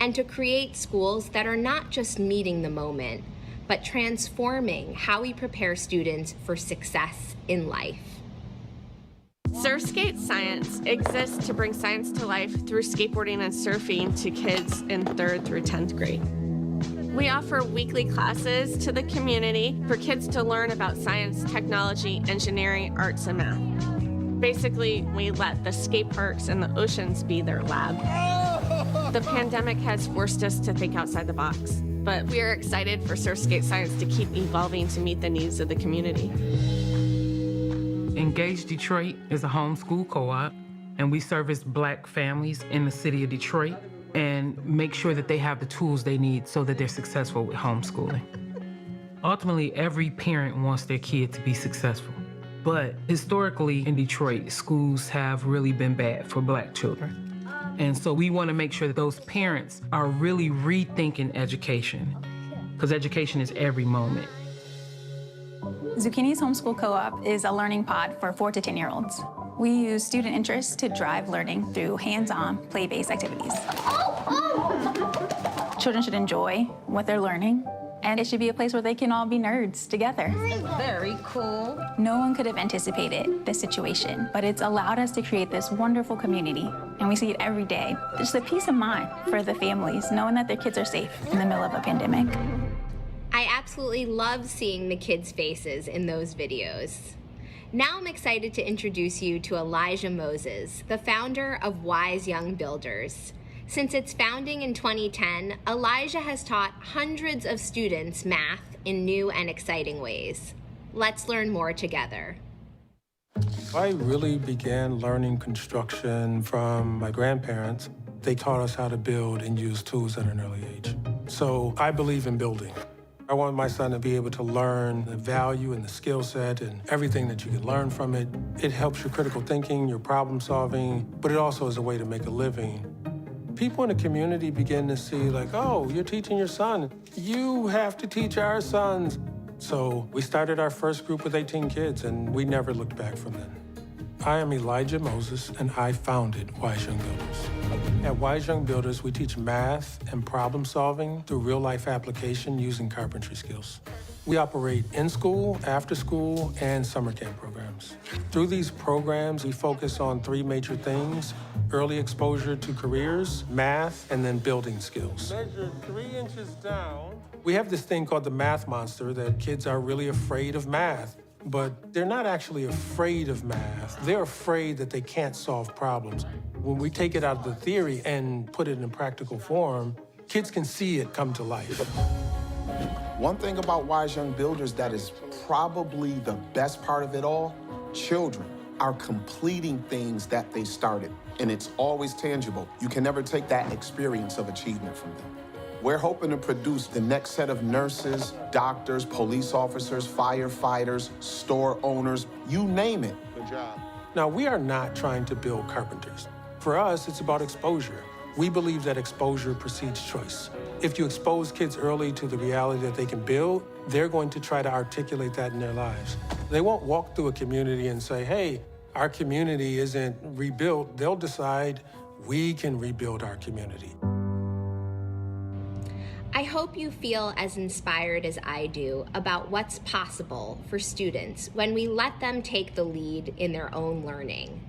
and to create schools that are not just meeting the moment, but transforming how we prepare students for success in life. Surfskate Science exists to bring science to life through skateboarding and surfing to kids in 3rd through 10th grade. We offer weekly classes to the community for kids to learn about science, technology, engineering, arts, and math. Basically, we let the skate parks and the oceans be their lab. The pandemic has forced us to think outside the box, but we are excited for Surfskate Science to keep evolving to meet the needs of the community. Engage Detroit is a homeschool co-op, and we service Black families in the city of Detroit and make sure that they have the tools they need so that they're successful with homeschooling. Ultimately, every parent wants their kid to be successful. But historically in Detroit, schools have really been bad for Black children. And so we want to make sure that those parents are really rethinking education, because education is every moment. Zucchini's Homeschool Co-op is a learning pod for 4 to 10-year-olds. We use student interest to drive learning through hands-on, play-based activities. Children should enjoy what they're learning, and it should be a place where they can all be nerds together. Very cool. No one could have anticipated this situation, but it's allowed us to create this wonderful community, and we see it every day. Just a peace of mind for the families, knowing that their kids are safe in the middle of a pandemic. I absolutely love seeing the kids' faces in those videos. Now I'm excited to introduce you to Elijah Moses, the founder of Wise Young Builders. Since its founding in 2010, Elijah has taught hundreds of students math in new and exciting ways. Let's learn more together. I really began learning construction from my grandparents. They taught us how to build and use tools at an early age. So I believe in building. I want my son to be able to learn the value and the skill set and everything that you can learn from it. It helps your critical thinking, your problem solving, but it also is a way to make a living. People in the community begin to see like, oh, you're teaching your son. You have to teach our sons. So we started our first group with 18 kids, and we never looked back from then. I am Elijah Moses, and I founded Wise Young Builders. At Wise Young Builders, we teach math and problem solving through real-life application using carpentry skills. We operate in school, after school, and summer camp programs. Through these programs, we focus on 3 major things: early exposure to careers, math, and then building skills. Measure 3 inches down. We have this thing called the math monster that kids are really afraid of math. But they're not actually afraid of math. They're afraid that they can't solve problems. When we take it out of the theory and put it in practical form, kids can see it come to life. One thing about Wise Young Builders that is probably the best part of it all, children are completing things that they started, and it's always tangible. You can never take that experience of achievement from them. We're hoping to produce the next set of nurses, doctors, police officers, firefighters, store owners, you name it. Good job. Now, we are not trying to build carpenters. For us, it's about exposure. We believe that exposure precedes choice. If you expose kids early to the reality that they can build, they're going to try to articulate that in their lives. They won't walk through a community and say, hey, our community isn't rebuilt. They'll decide we can rebuild our community. I hope you feel as inspired as I do about what's possible for students when we let them take the lead in their own learning.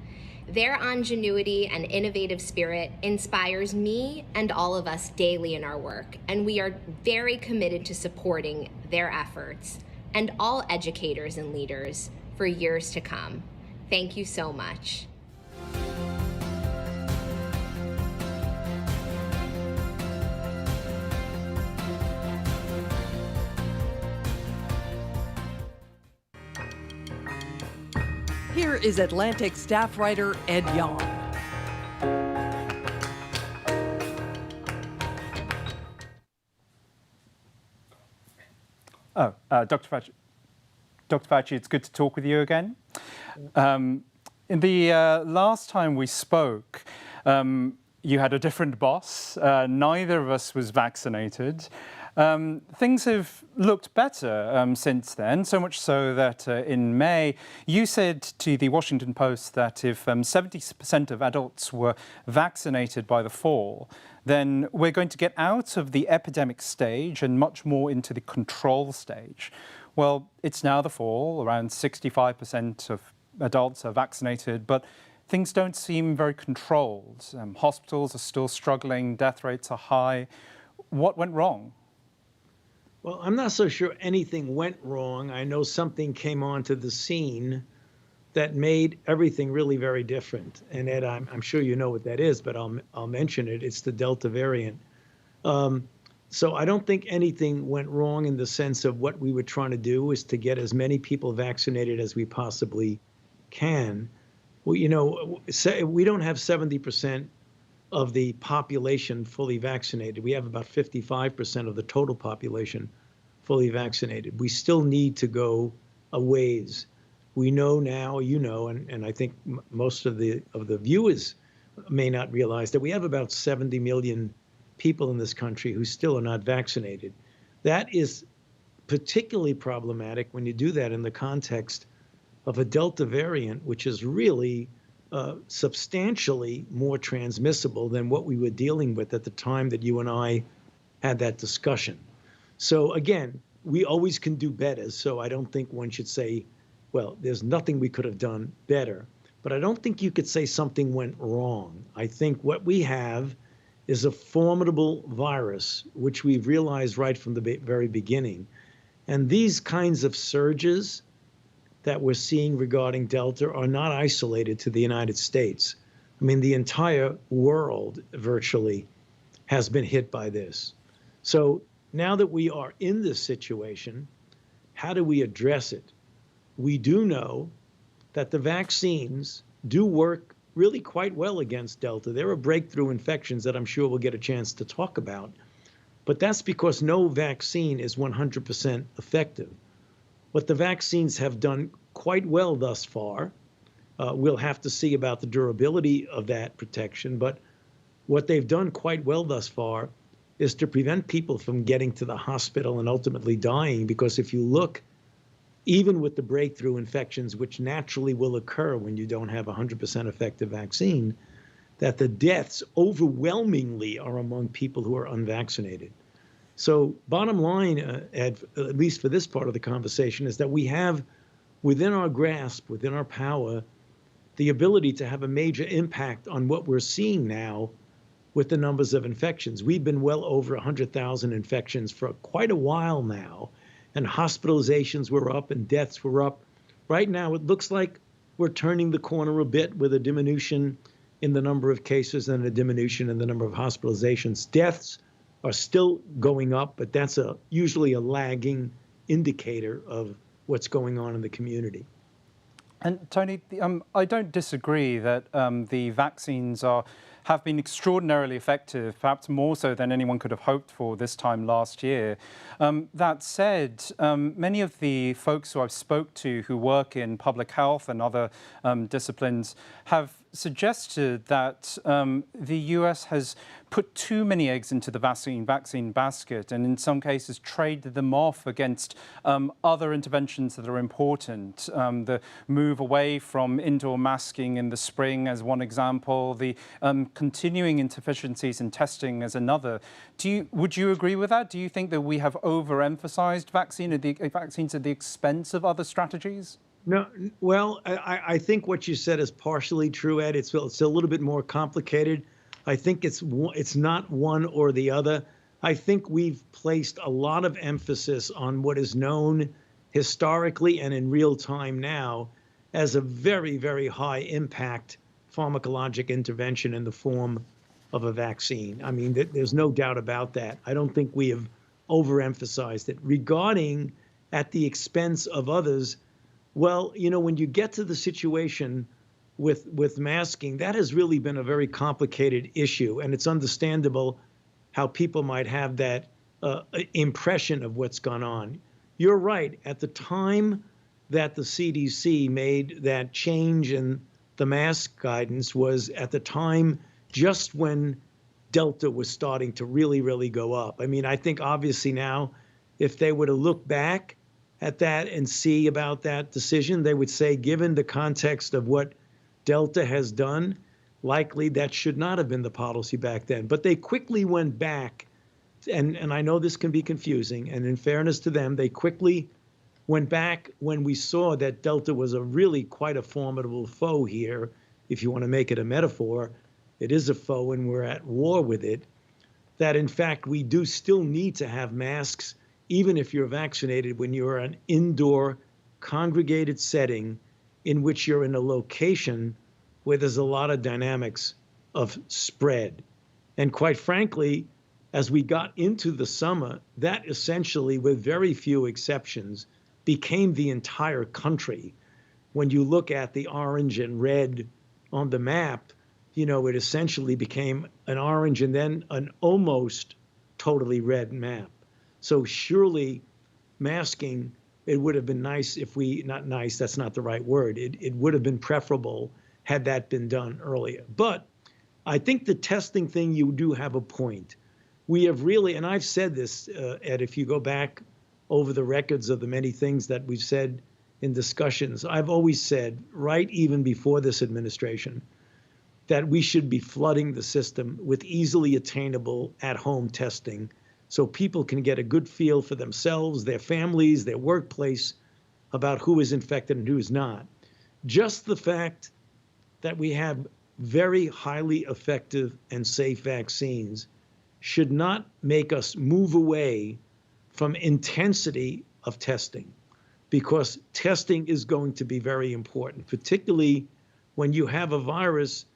Their ingenuity and innovative spirit inspires me and all of us daily in our work, and we are very committed to supporting their efforts and all educators and leaders for years to come. Thank you so much. Here is Atlantic staff writer Ed Young. Dr. Fauci, it's good to talk with you again. In the last time we spoke, you had a different boss. Neither of us was vaccinated. Things have looked better since then, so much so that in May, you said to the Washington Post that if 70% of adults were vaccinated by the fall, then we're going to get out of the epidemic stage and much more into the control stage. Well, it's now the fall, around 65% of adults are vaccinated, but things don't seem very controlled. Hospitals are still struggling, death rates are high. What went wrong? Well, I'm not so sure anything went wrong. I know something came onto the scene that made everything really very different. And Ed, I'm sure you know what that is, but I'll mention it. It's the Delta variant. So I don't think anything went wrong in the sense of what we were trying to do is to get as many people vaccinated as we possibly can. Well, you know, we don't have 70% of the population fully vaccinated. We have about 55% of the total population fully vaccinated. We still need to go a ways. We know now, you know, and I think most of the viewers may not realize that we have about 70 million people in this country who still are not vaccinated. That is particularly problematic when you do that in the context of a Delta variant, which is really substantially more transmissible than what we were dealing with at the time that you and I had that discussion. So again, we always can do better. So I don't think one should say, well, there's nothing we could have done better. But I don't think you could say something went wrong. I think what we have is a formidable virus, which we've realized right from the very beginning. And these kinds of surges that we're seeing regarding Delta are not isolated to the United States. I mean, the entire world virtually has been hit by this. So now that we are in this situation, how do we address it? We do know that the vaccines do work really quite well against Delta. There are breakthrough infections that I'm sure we'll get a chance to talk about, but that's because no vaccine is 100% effective. What the vaccines have done quite well thus far, we'll have to see about the durability of that protection, but what they've done quite well thus far is to prevent people from getting to the hospital and ultimately dying, because if you look, even with the breakthrough infections, which naturally will occur when you don't have a 100% effective vaccine, that the deaths overwhelmingly are among people who are unvaccinated. So bottom line, at least for this part of the conversation, is that we have within our grasp, within our power, the ability to have a major impact on what we're seeing now with the numbers of infections. We've been well over 100,000 infections for quite a while now, and hospitalizations were up and deaths were up. Right now, it looks like we're turning the corner a bit with a diminution in the number of cases and a diminution in the number of hospitalizations. Deaths are still going up, but that's usually a lagging indicator of what's going on in the community. And Tony, I don't disagree that the vaccines have been extraordinarily effective, perhaps more so than anyone could have hoped for this time last year. That said, many of the folks who I've spoke to who work in public health and other disciplines have suggested that the US has put too many eggs into the vaccine basket, and in some cases traded them off against other interventions that are important. The move away from indoor masking in the spring as one example, the continuing insufficiencies in testing as another. Would you agree with that? Do you think that we have overemphasized vaccines at the expense of other strategies? No, well, I think what you said is partially true, Ed. It's a little bit more complicated. I think it's not one or the other. I think we've placed a lot of emphasis on what is known historically and in real time now as a very, very high impact pharmacologic intervention in the form of a vaccine. I mean, there's no doubt about that. I don't think we have overemphasized it. Regarding at the expense of others, well, you know, when you get to the situation with masking, that has really been a very complicated issue, and it's understandable how people might have that impression of what's gone on. You're right. At the time that the CDC made that change in the mask guidance was at the time just when Delta was starting to really, really go up. I mean, I think obviously now, if they were to look back at that and see about that decision, they would say, given the context of what Delta has done, likely that should not have been the policy back then. But they quickly went back, and I know this can be confusing, and in fairness to them, they quickly went back when we saw that Delta was a really quite a formidable foe here. If you want to make it a metaphor, it is a foe and we're at war with it, that in fact we do still need to have masks even if you're vaccinated, when you're an indoor congregated setting in which you're in a location where there's a lot of dynamics of spread. And quite frankly, as we got into the summer, that essentially, with very few exceptions, became the entire country. When you look at the orange and red on the map, you know, it essentially became an orange and then an almost totally red map. So surely masking, it would have been nice if not nice, that's not the right word. It would have been preferable had that been done earlier. But I think the testing thing, you do have a point. We have really, and I've said this, Ed, if you go back over the records of the many things that we've said in discussions, I've always said, right even before this administration, that we should be flooding the system with easily attainable at-home testing so people can get a good feel for themselves, their families, their workplace, about who is infected and who is not. Just the fact that we have very highly effective and safe vaccines should not make us move away from intensity of testing, because testing is going to be very important, particularly when you have a virus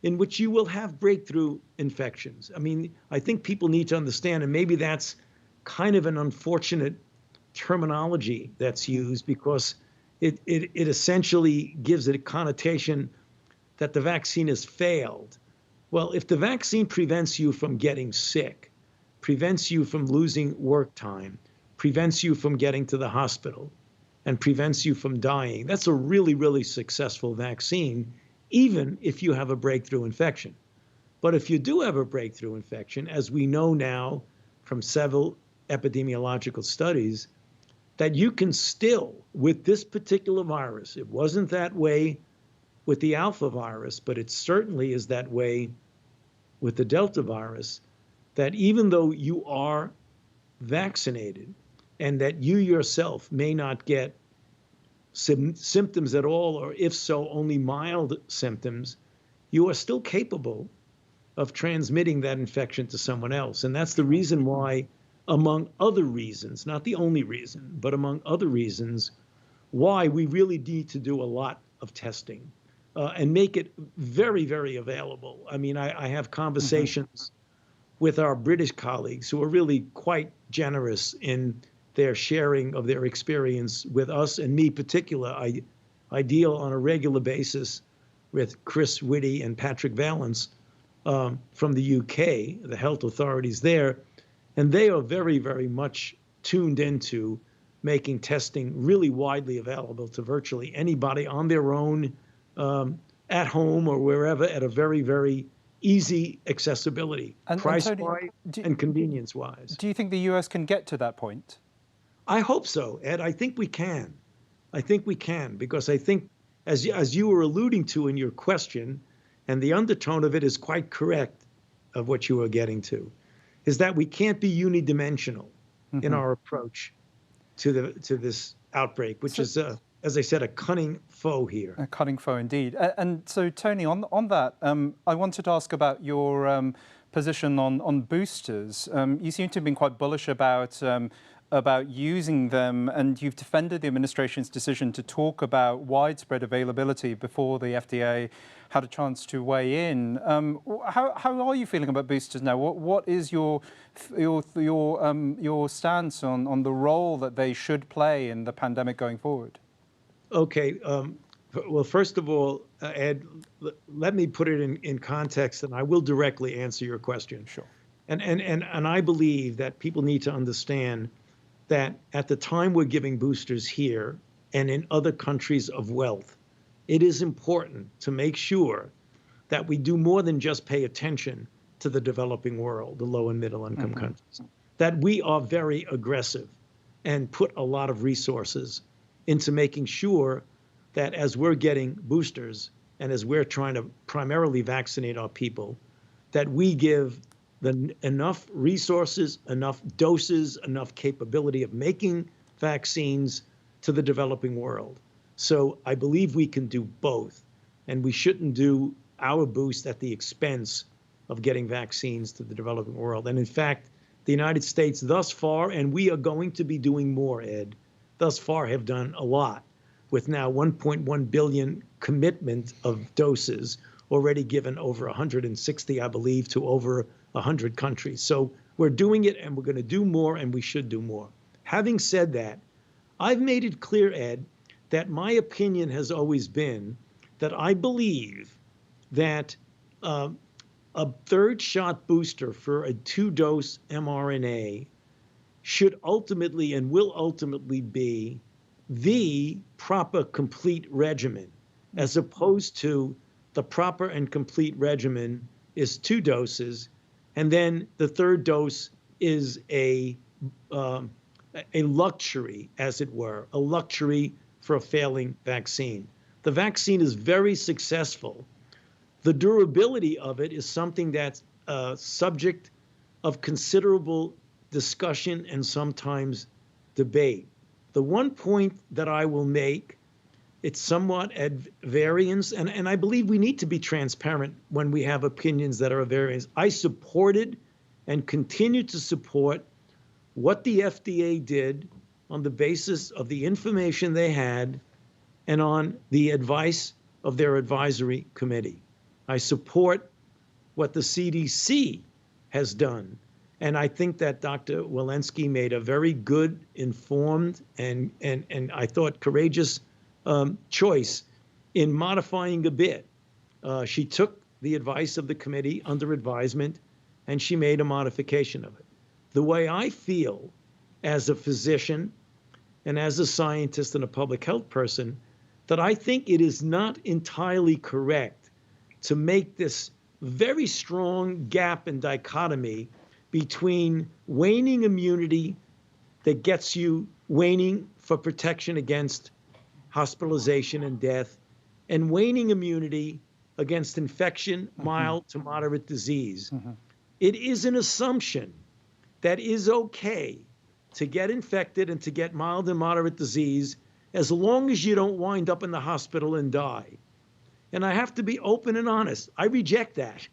in which you will have breakthrough infections. I mean, I think people need to understand, and maybe that's kind of an unfortunate terminology that's used because it essentially gives it a connotation that the vaccine has failed. Well, if the vaccine prevents you from getting sick, prevents you from losing work time, prevents you from getting to the hospital, and prevents you from dying, that's a really, really successful vaccine, even if you have a breakthrough infection. But if you do have a breakthrough infection, as we know now from several epidemiological studies, that you can still, with this particular virus, it wasn't that way with the alpha virus, but it certainly is that way with the Delta virus, that even though you are vaccinated and that you yourself may not get symptoms at all, or if so, only mild symptoms, you are still capable of transmitting that infection to someone else. And that's the reason why, among other reasons, not the only reason, but among other reasons, why we really need to do a lot of testing and make it very, very available. I mean, I have conversations with our British colleagues who are really quite generous in their sharing of their experience with us and me particular. I deal on a regular basis with Chris Whitty and Patrick Valence from the UK, the health authorities there, and they are very, very much tuned into making testing really widely available to virtually anybody on their own, at home or wherever, at a very, very easy accessibility, price-wise and convenience-wise. Do you think the US can get to that point? I hope so, Ed. I think we can. I think we can, because I think, as you were alluding to in your question, and the undertone of it is quite correct of what you were getting to, is that we can't be unidimensional in our approach to this outbreak, which is, as I said, a cunning foe here. A cunning foe indeed. And so, Tony, on that, I wanted to ask about your position on boosters. You seem to have been quite bullish about using them, and you've defended the administration's decision to talk about widespread availability before the FDA had a chance to weigh in. How are you feeling about boosters now? What is your stance on the role that they should play in the pandemic going forward? Okay. Well, first of all, Ed, let me put it in context, and I will directly answer your question. Sure. And I believe that people need to understand that at the time we're giving boosters here and in other countries of wealth, it is important to make sure that we do more than just pay attention to the developing world, the low and middle income countries, that we are very aggressive and put a lot of resources into making sure that as we're getting boosters and as we're trying to primarily vaccinate our people, that we give enough resources, enough doses, enough capability of making vaccines to the developing world. So I believe we can do both, and we shouldn't do our boost at the expense of getting vaccines to the developing world. And in fact, the United States thus far, and we are going to be doing more, Ed, thus far have done a lot, with now 1.1 billion commitment of doses already given over 160, I believe, to over 100 countries. So we're doing it, and we're going to do more, and we should do more. Having said that, I've made it clear, Ed, that my opinion has always been that I believe that a third shot booster for a 2-dose mRNA should ultimately and will ultimately be the proper complete regimen, as opposed to the proper and complete regimen is 2 doses, and then the third dose is a luxury, as it were, a luxury for a failing vaccine. The vaccine is very successful. The durability of it is something that's subject of considerable discussion and sometimes debate. The one point that I will make, it's somewhat at variance, and I believe we need to be transparent when we have opinions that are at variance. I supported and continue to support what the FDA did on the basis of the information they had and on the advice of their advisory committee. I support what the CDC has done. And I think that Dr. Walensky made a very good, informed, and I thought courageous choice in modifying a bit. She took the advice of the committee under advisement, and she made a modification of it. The way I feel as a physician and as a scientist and a public health person, that I think it is not entirely correct to make this very strong gap and dichotomy between waning immunity that gets you waning for protection against hospitalization and death, and waning immunity against infection, mild to moderate disease. It is an assumption that is okay to get infected and to get mild and moderate disease as long as you don't wind up in the hospital and die. And I have to be open and honest. I reject that.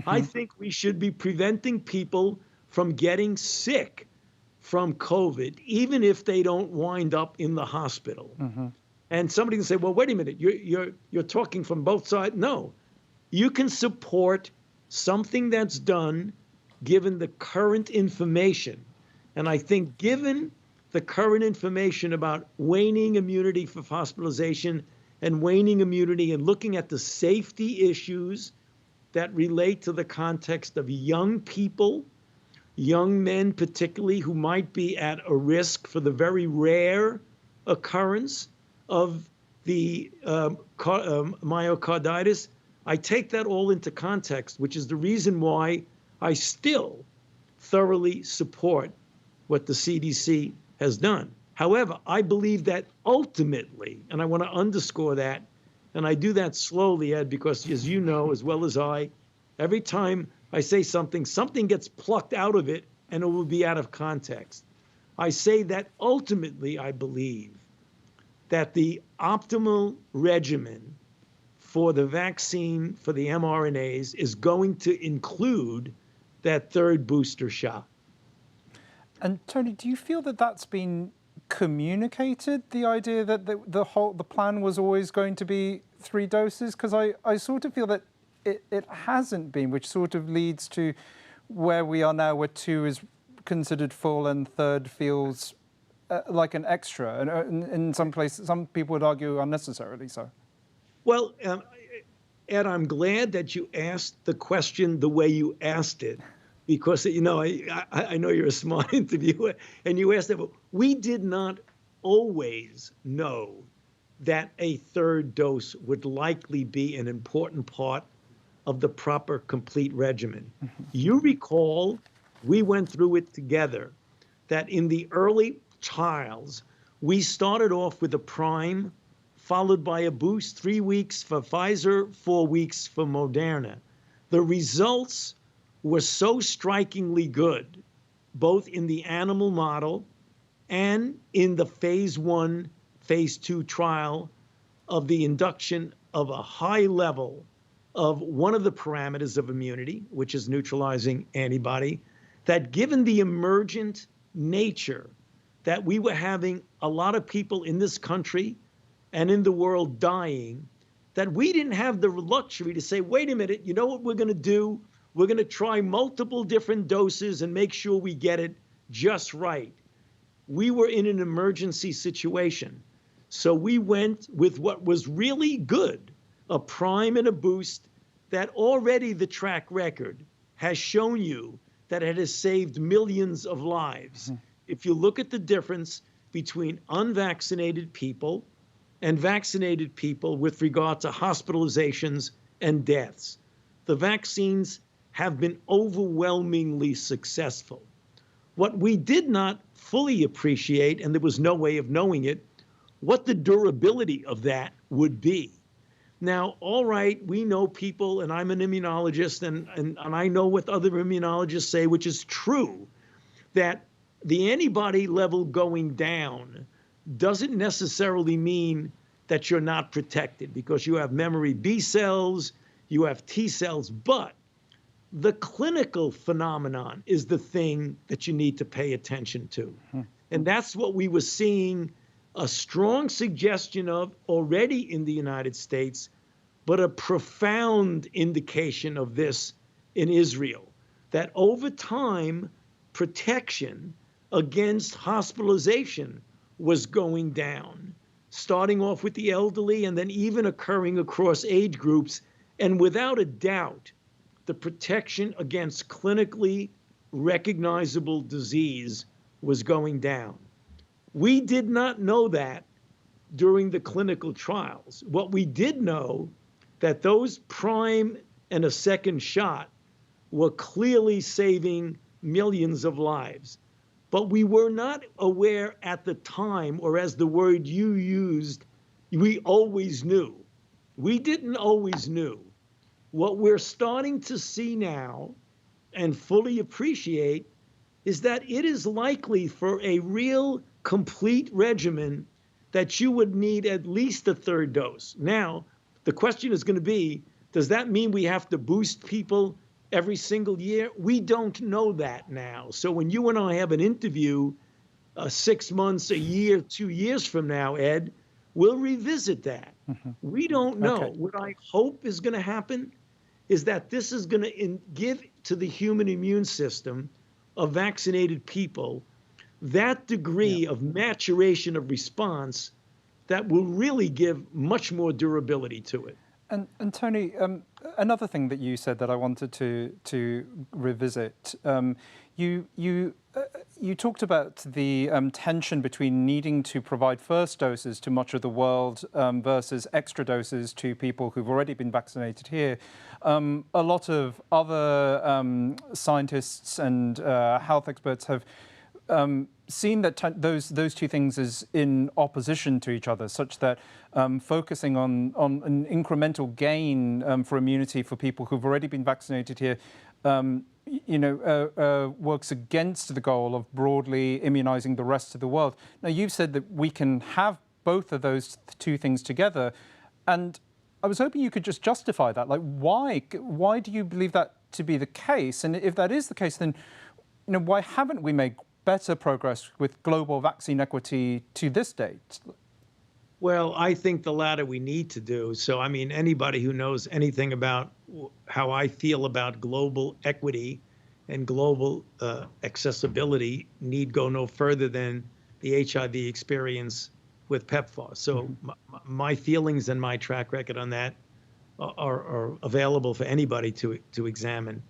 I think we should be preventing people from getting sick from COVID, even if they don't wind up in the hospital. And somebody can say, well, wait a minute, you're talking from both sides. No, you can support something that's done given the current information. And I think given the current information about waning immunity for hospitalization and waning immunity and looking at the safety issues that relate to the context of young people, young men particularly, who might be at a risk for the very rare occurrence of the myocarditis, I take that all into context, which is the reason why I still thoroughly support what the CDC has done. However, I believe that ultimately, and I want to underscore that, and I do that slowly, Ed, because as you know, as well as I, every time I say something, something gets plucked out of it and it will be out of context. I say that ultimately I believe that the optimal regimen for the vaccine, for the mRNAs, is going to include that third booster shot. And Tony, do you feel that that's been communicated, the idea that the plan was always going to be 3 doses? Because I sort of feel that it hasn't been, which sort of leads to where we are now, where 2 is considered full and third feels like an extra, and in some places, some people would argue unnecessarily so. Well, Ed, I'm glad that you asked the question the way you asked it, because, you know, I know you're a smart interviewer, and you asked that, but we did not always know that a third dose would likely be an important part of the proper complete regimen. You recall, we went through it together, that in the early trials, we started off with a prime, followed by a boost, 3 weeks for Pfizer, 4 weeks for Moderna. The results were so strikingly good, both in the animal model and in the phase 1, phase 2 trial of the induction of a high level of one of the parameters of immunity, which is neutralizing antibody, that given the emergent nature that we were having a lot of people in this country and in the world dying, that we didn't have the luxury to say, wait a minute, you know what we're going to do? We're going to try multiple different doses and make sure we get it just right. We were in an emergency situation. So we went with what was really good, a prime and a boost that already the track record has shown you that it has saved millions of lives. If you look at the difference between unvaccinated people and vaccinated people with regard to hospitalizations and deaths, the vaccines have been overwhelmingly successful. What we did not fully appreciate, and there was no way of knowing it, what the durability of that would be. Now, all right, we know people, and I'm an immunologist, and I know what other immunologists say, which is true, that the antibody level going down doesn't necessarily mean that you're not protected, because you have memory B cells, you have T cells, but the clinical phenomenon is the thing that you need to pay attention to. And that's what we were seeing a strong suggestion of already in the United States, but a profound indication of this in Israel, that over time, protection against hospitalization was going down, starting off with the elderly and then even occurring across age groups. And without a doubt, the protection against clinically recognizable disease was going down. We did not know that during the clinical trials. What we did know, that those prime and a second shot were clearly saving millions of lives. But we were not aware at the time, or as the word you used, we always knew. We didn't always knew. What we're starting to see now and fully appreciate is that it is likely for a real complete regimen that you would need at least a third dose. Now, the question is going to be, does that mean we have to boost people every single year? We don't know that now. So when you and I have an interview 6 months, a year, 2 years from now, Ed, we'll revisit that. We don't know. Okay. What I hope is going to happen is that this is going to give to the human immune system of vaccinated people that degree of maturation of response that will really give much more durability to it. And Tony, another thing that you said that I wanted to revisit, you talked about the tension between needing to provide first doses to much of the world versus extra doses to people who've already been vaccinated here. A lot of other scientists and health experts have seen that those two things as in opposition to each other, such that focusing on an incremental gain for immunity for people who've already been vaccinated here, works against the goal of broadly immunizing the rest of the world. Now, you've said that we can have both of those two things together, and I was hoping you could just justify that. Like, why do you believe that to be the case? And if that is the case, then why haven't we made better progress with global vaccine equity to this date? Well, I think the latter we need to do. So, I mean, anybody who knows anything about how I feel about global equity and global accessibility need go no further than the HIV experience with PEPFAR. So my feelings and my track record on that are available for anybody to examine.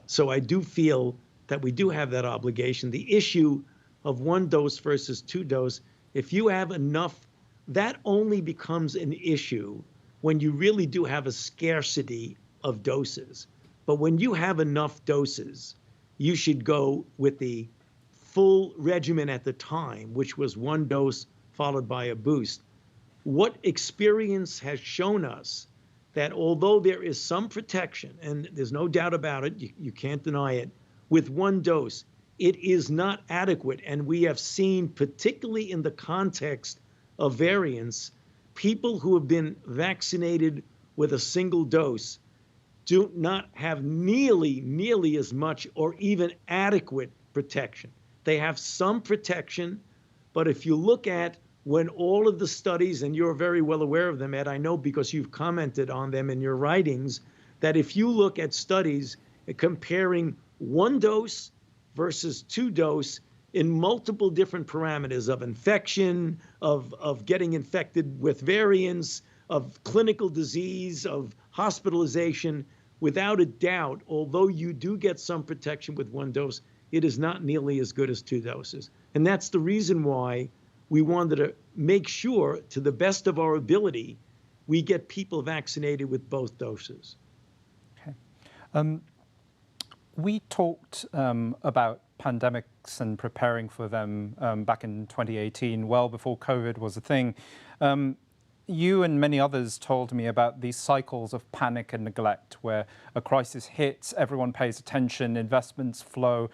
So I do feel that we do have that obligation. The issue of 1 dose versus 2 dose, if you have enough, that only becomes an issue when you really do have a scarcity of doses. But when you have enough doses, you should go with the full regimen at the time, which was 1 dose followed by a boost. What experience has shown us that although there is some protection, and there's no doubt about it, you can't deny it, with 1 dose, it is not adequate. And we have seen, particularly in the context of variants, people who have been vaccinated with a single dose do not have nearly as much or even adequate protection. They have some protection, but if you look at when all of the studies, and you're very well aware of them, Ed, I know because you've commented on them in your writings, that if you look at studies comparing 1 dose versus 2 dose in multiple different parameters of infection, of getting infected with variants, of clinical disease, of hospitalization, without a doubt, although you do get some protection with 1 dose, it is not nearly as good as 2 doses. And that's the reason why we wanted to make sure, to the best of our ability, we get people vaccinated with both doses. Okay. We talked about pandemics and preparing for them back in 2018, well before COVID was a thing. You and many others told me about these cycles of panic and neglect, where a crisis hits, everyone pays attention, investments flow,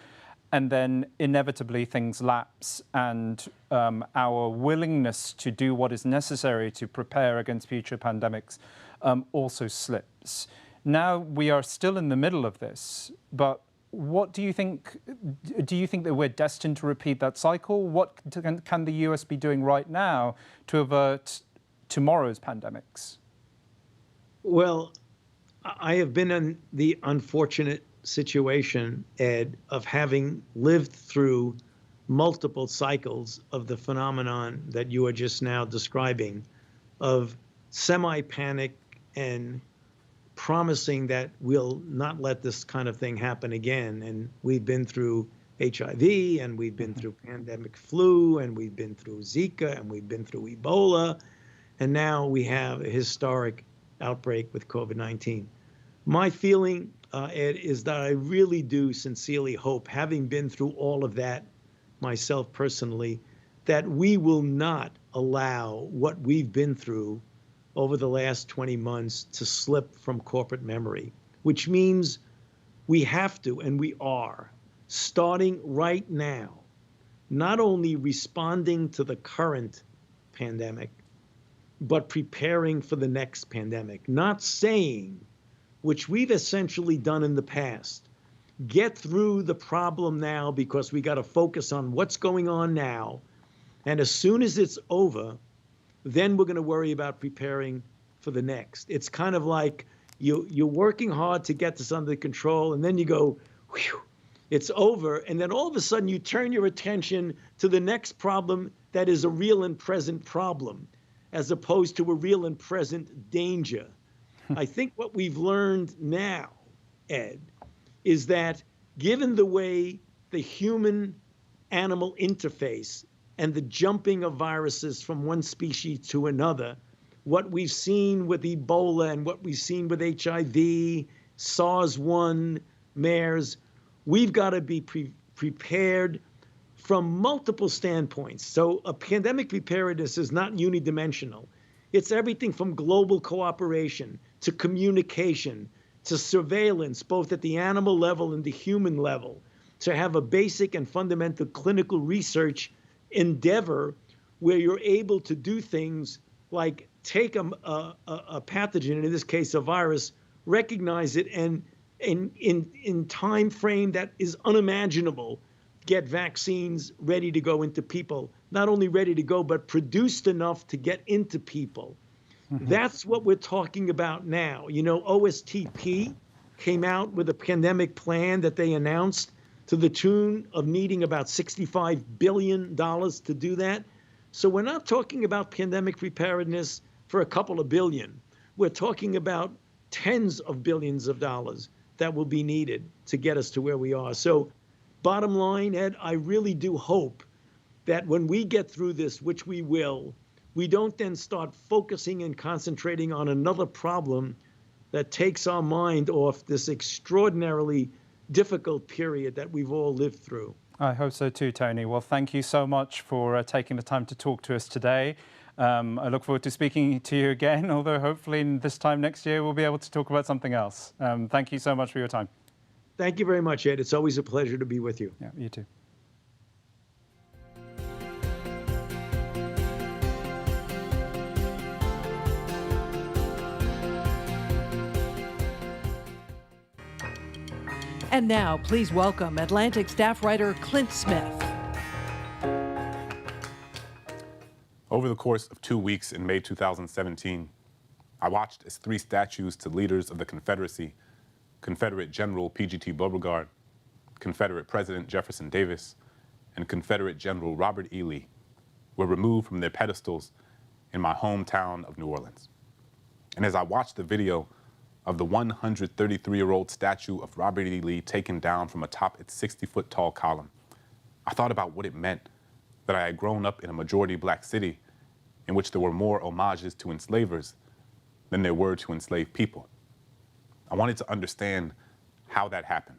and then inevitably things lapse, and our willingness to do what is necessary to prepare against future pandemics also slips. Now we are still in the middle of this, but what do you think? Do you think that we're destined to repeat that cycle? What can the US be doing right now to avert tomorrow's pandemics? Well, I have been in the unfortunate situation, Ed, of having lived through multiple cycles of the phenomenon that you are just now describing, of semi-panic and promising that we'll not let this kind of thing happen again. And we've been through HIV, and we've been through pandemic flu, and we've been through Zika, and we've been through Ebola, and now we have a historic outbreak with COVID-19. My feeling, Ed, is that I really do sincerely hope, having been through all of that myself personally, that we will not allow what we've been through over the last 20 months to slip from corporate memory, which means we have to, and we are, starting right now, not only responding to the current pandemic, but preparing for the next pandemic. Not saying, which we've essentially done in the past, get through the problem now because we got to focus on what's going on now. And as soon as it's over, then we're going to worry about preparing for the next. It's kind of like you're working hard to get this under control, and then you go, whew, it's over. And then all of a sudden you turn your attention to the next problem that is a real and present problem, as opposed to a real and present danger. I think what we've learned now, Ed, is that given the way the human-animal interface and the jumping of viruses from one species to another, what we've seen with Ebola and what we've seen with HIV, SARS-1, MERS, we've got to be prepared from multiple standpoints. So a pandemic preparedness is not unidimensional. It's everything from global cooperation to communication to surveillance, both at the animal level and the human level, to have a basic and fundamental clinical research endeavor where you're able to do things like take a pathogen, in this case a virus, recognize it, and in time frame that is unimaginable, get vaccines ready to go into people. Not only ready to go, but produced enough to get into people. That's what we're talking about now. You know, OSTP came out with a pandemic plan that they announced to the tune of needing about $65 billion to do that. So we're not talking about pandemic preparedness for a couple of billion. We're talking about tens of billions of dollars that will be needed to get us to where we are. So bottom line, Ed, I really do hope that when we get through this, which we will, we don't then start focusing and concentrating on another problem that takes our mind off this extraordinarily difficult period that we've all lived through. I hope so too, Tony. Well, thank you so much for taking the time to talk to us today. I look forward to speaking to you again, although hopefully this time next year we'll be able to talk about something else. Thank you so much for your time. Thank you very much, Ed. It's always a pleasure to be with you. Yeah, you too. And now, please welcome Atlantic staff writer Clint Smith. Over the course of 2 weeks in May 2017, I watched as 3 statues to leaders of the Confederacy, Confederate General P.G.T. Beauregard, Confederate President Jefferson Davis, and Confederate General Robert E. Lee, were removed from their pedestals in my hometown of New Orleans. And as I watched the video of the 133-year-old statue of Robert E. Lee taken down from atop its 60-foot tall column, I thought about what it meant that I had grown up in a majority black city in which there were more homages to enslavers than there were to enslaved people. I wanted to understand how that happened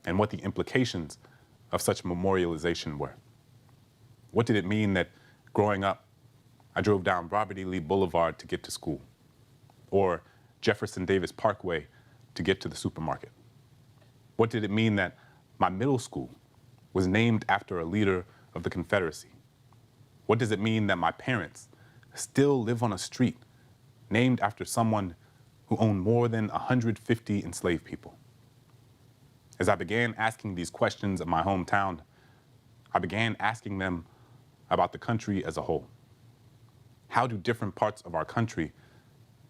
and what the implications of such memorialization were. What did it mean that growing up, I drove down Robert E. Lee Boulevard to get to school, or Jefferson Davis Parkway to get to the supermarket? What did it mean that my middle school was named after a leader of the Confederacy? What does it mean that my parents still live on a street named after someone who owned more than 150 enslaved people? As I began asking these questions of my hometown, I began asking them about the country as a whole. How do different parts of our country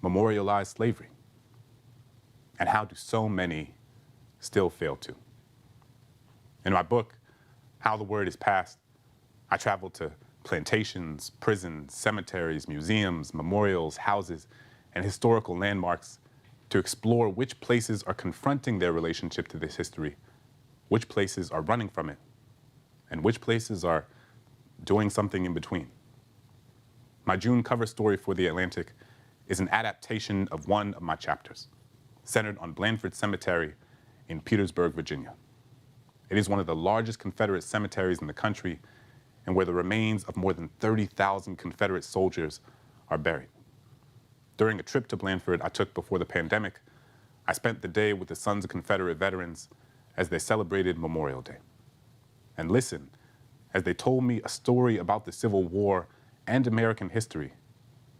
memorialize slavery? And how do so many still fail to? In my book, How the Word is Passed, I traveled to plantations, prisons, cemeteries, museums, memorials, houses, and historical landmarks to explore which places are confronting their relationship to this history, which places are running from it, and which places are doing something in between. My June cover story for The Atlantic is an adaptation of one of my chapters, centered on Blandford Cemetery in Petersburg, Virginia. It is one of the largest Confederate cemeteries in the country and where the remains of more than 30,000 Confederate soldiers are buried. During a trip to Blandford I took before the pandemic, I spent the day with the Sons of Confederate Veterans as they celebrated Memorial Day, and listened as they told me a story about the Civil War and American history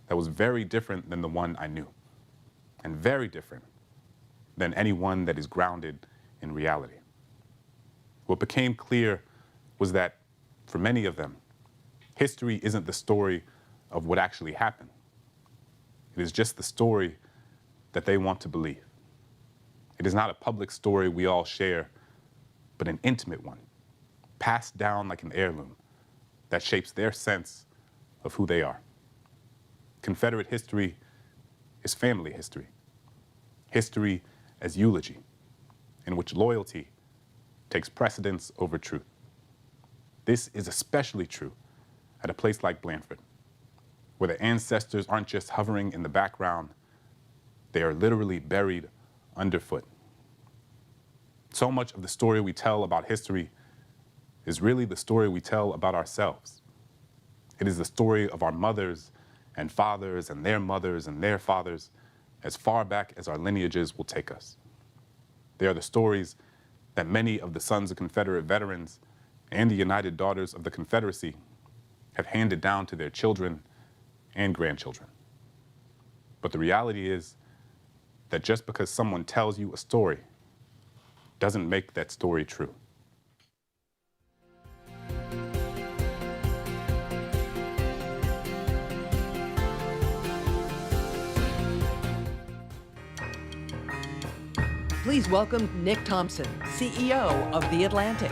that was very different than the one I knew, and very different than any one that is grounded in reality. What became clear was that, for many of them, history isn't the story of what actually happened. It is just the story that they want to believe. It is not a public story we all share, but an intimate one, passed down like an heirloom that shapes their sense of who they are. Confederate history is family history. History as eulogy, in which loyalty takes precedence over truth. This is especially true at a place like Blandford, where the ancestors aren't just hovering in the background, they are literally buried underfoot. So much of the story we tell about history is really the story we tell about ourselves. It is the story of our mothers and fathers and their fathers, as far back as our lineages will take us. They are the stories that many of the Sons of Confederate Veterans and the United Daughters of the Confederacy have handed down to their children and grandchildren. But the reality is that just because someone tells you a story doesn't make that story true. Please welcome Nick Thompson, CEO of The Atlantic.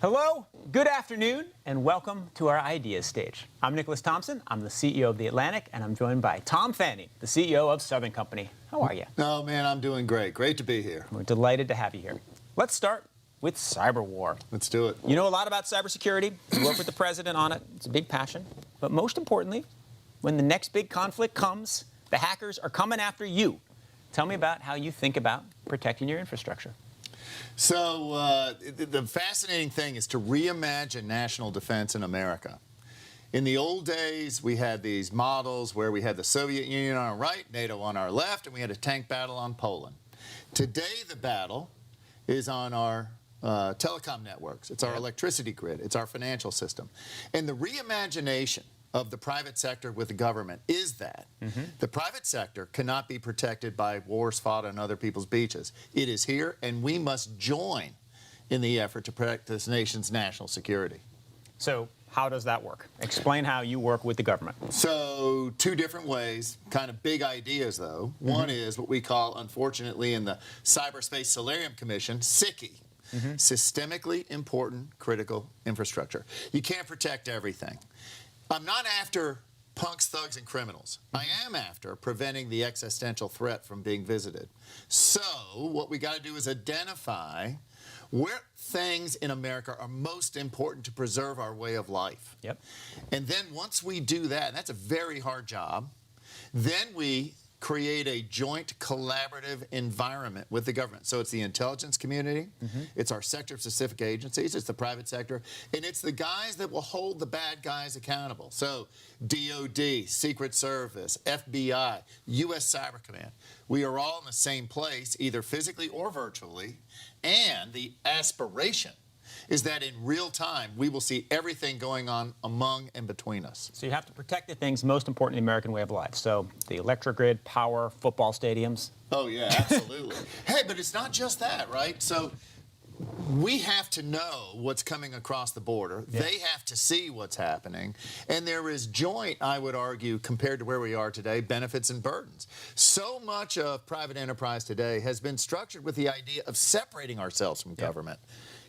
Hello, good afternoon, and welcome to our Ideas Stage. I'm Nicholas Thompson, I'm the CEO of The Atlantic, and I'm joined by Tom Fanning, the CEO of Southern Company. How are you? Oh, man, I'm doing great. Great to be here. We're delighted to have you here. Let's start with cyber war. Let's do it. You know a lot about cybersecurity. You work with the president on it. It's a big passion. But most importantly, when the next big conflict comes, the hackers are coming after you. Tell me about how you think about protecting your infrastructure. So the fascinating thing is to reimagine national defense in America. In the old days, we had these models where we had the Soviet Union on our right, NATO on our left, and we had a tank battle on Poland. Today, the battle is on our telecom networks. It's our electricity grid. It's our financial system. And the reimagination of the private sector with the government is that the private sector cannot be protected by wars fought on other people's beaches. It is here, and we must join in the effort to protect this nation's national security. So how does that work? Explain how you work with the government. So two different ways, kind of big ideas though. One is what we call, unfortunately, in the Cyberspace Solarium Commission, SICI. Systemically important critical infrastructure. You can't protect everything. I'm not after punks, thugs, and criminals. I am after preventing the existential threat from being visited. So what we got to do is identify where things in America are most important to preserve our way of life. And then once we do that, and that's a very hard job, then we create a joint collaborative environment with the government. So it's the intelligence community, it's our sector-specific agencies, it's the private sector, and it's the guys that will hold the bad guys accountable. So DOD, Secret Service, FBI, U.S. Cyber Command. We are all in the same place, either physically or virtually, and the aspiration is that in real time, we will see everything going on among and between us. So you have to protect the things most important in the American way of life. So the electric grid, power, football stadiums. Oh, yeah, absolutely. Hey, but it's not just that, right? So we have to know what's coming across the border. Yeah. They have to see what's happening. And there is joint, I would argue, compared to where we are today, benefits and burdens. So much of private enterprise today has been structured with the idea of separating ourselves from government.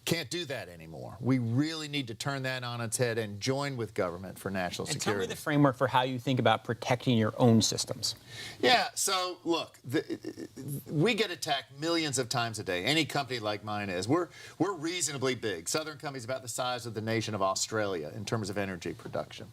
Can't do that anymore. We really need to turn that on its head and join with government for national security. And tell me the framework for how you think about protecting your own systems. Yeah, so look, we get attacked millions of times a day. Any company like mine is. We're reasonably big. Southern Company's about the size of the nation of Australia in terms of energy production.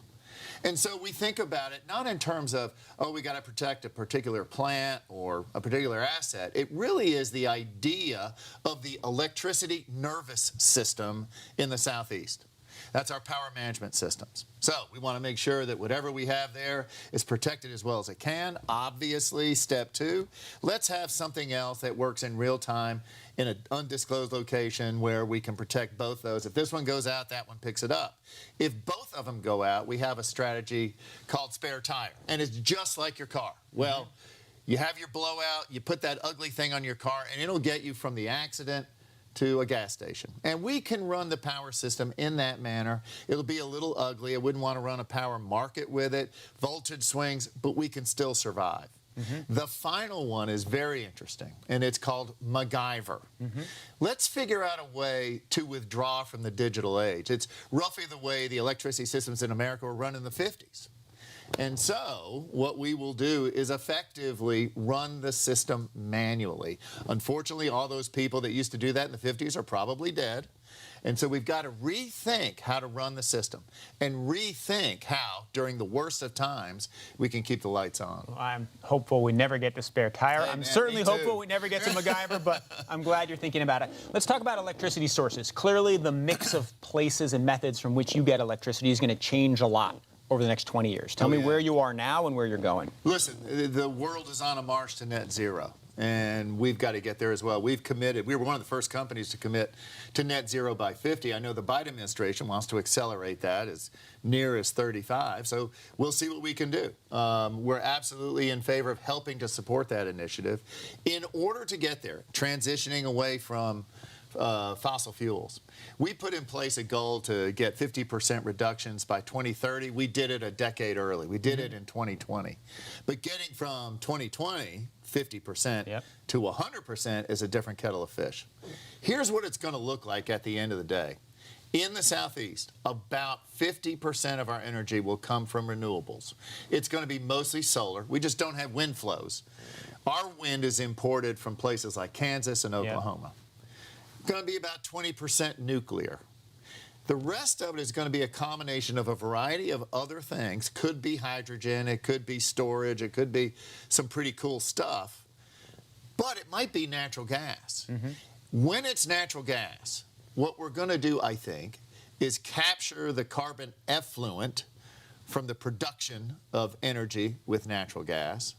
And so we think about it not in terms of, oh, we got to protect a particular plant or a particular asset. It really is the idea of the electricity nervous system in the Southeast. That's our power management systems. So we want to make sure that whatever we have there is protected as well as it can. Obviously, step 2, let's have something else that works in real time in an undisclosed location where we can protect both those. If this one goes out, that one picks it up. If both of them go out, we have a strategy called spare tire. And it's just like your car. Well, you have your blowout, you put that ugly thing on your car, and it'll get you from the accident to a gas station. And we can run the power system in that manner. It'll be a little ugly. I wouldn't want to run a power market with it, voltage swings, but we can still survive. The final one is very interesting, and it's called MacGyver. Let's figure out a way to withdraw from the digital age. It's roughly the way the electricity systems in America were run in the 50s. And so what we will do is effectively run the system manually. Unfortunately, all those people that used to do that in the 50s are probably dead. And so we've got to rethink how to run the system and rethink how, during the worst of times, we can keep the lights on. Well, I'm hopeful we never get to spare tire. Hey, I'm man, certainly me too. hopeful we never get to MacGyver, but I'm glad you're thinking about it. Let's talk about electricity sources. Clearly, the mix of places and methods from which you get electricity is going to change a lot over the next 20 years. Tell me where you are now and where you're going. Listen, the world is on a march to net zero, and we've got to get there as well. We've committed. We were one of the first companies to commit to net zero by 50. I know the Biden administration wants to accelerate that as near as 35, so we'll see what we can do. We're absolutely in favor of helping to support that initiative. In order to get there, transitioning away from fossil fuels. We put in place a goal to get 50% reductions by 2030. We did it a decade early. We did it in 2020. But getting from 2020, 50% to 100% is a different kettle of fish. Here's what it's going to look like at the end of the day. In the Southeast, about 50% of our energy will come from renewables. It's going to be mostly solar. We just don't have wind flows. Our wind is imported from places like Kansas and Oklahoma. Going to be about 20% nuclear. The rest of it is going to be a combination of a variety of other things. Could be hydrogen, it could be storage, it could be some pretty cool stuff, but it might be natural gas. When it's natural gas, what we're going to do, I think, is capture the carbon effluent from the production of energy with natural gas.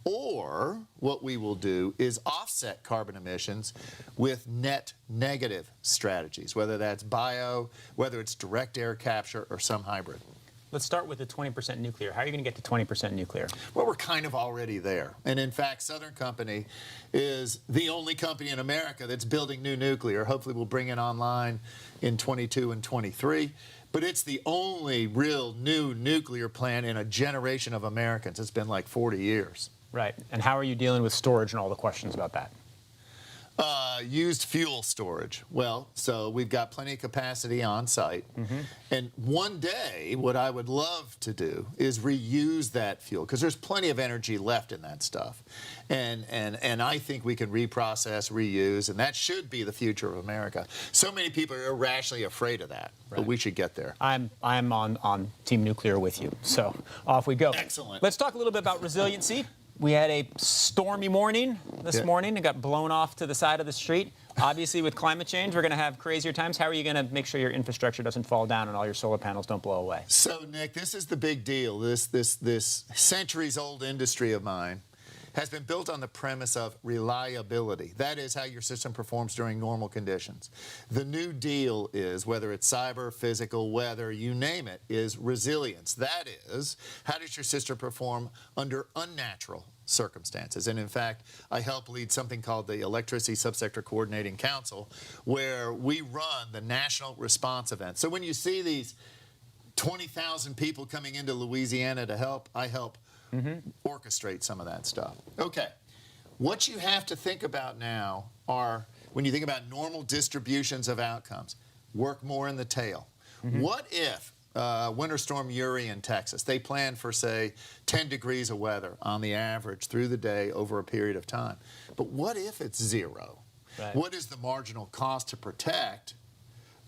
Or what we will do is offset carbon emissions with net negative strategies, whether that's bio, whether it's direct air capture, or some hybrid. Let's start with the 20% nuclear. How are you going to get to 20% nuclear? Well, we're kind of already there. And in fact, Southern Company is the only company in America that's building new nuclear. Hopefully we'll bring it online in 22 and 23. But it's the only real new nuclear plant in a generation of Americans. It's been like 40 years. Right. And how are you dealing with storage and all the questions about that? Used fuel storage. Well, so we've got plenty of capacity on site. And one day, what I would love to do is reuse that fuel, because there's plenty of energy left in that stuff. And I think we can reprocess, reuse, and that should be the future of America. So many people are irrationally afraid of that, but we should get there. I'm on Team Nuclear with you, so off we go. Excellent. Let's talk a little bit about resiliency. We had a stormy morning this morning. It got blown off to the side of the street. Obviously, with climate change, we're going to have crazier times. How are you going to make sure your infrastructure doesn't fall down and all your solar panels don't blow away? So, Nick, this is the big deal. This centuries-old industry of mine has been built on the premise of reliability. That is how your system performs during normal conditions. The new deal is, whether it's cyber, physical, weather, you name it, is resilience. That is, how does your system perform under unnatural circumstances? And in fact, I help lead something called the Electricity Subsector Coordinating Council, where we run the national response event. So when you see these 20,000 people coming into Louisiana to help, I help orchestrate some of that stuff. Okay, what you have to think about now are, when you think about normal distributions of outcomes, work more in the tail. What if Winter Storm Uri in Texas, they plan for, say, 10 degrees of weather on the average through the day over a period of time. But what if it's zero? Right. What is the marginal cost to protect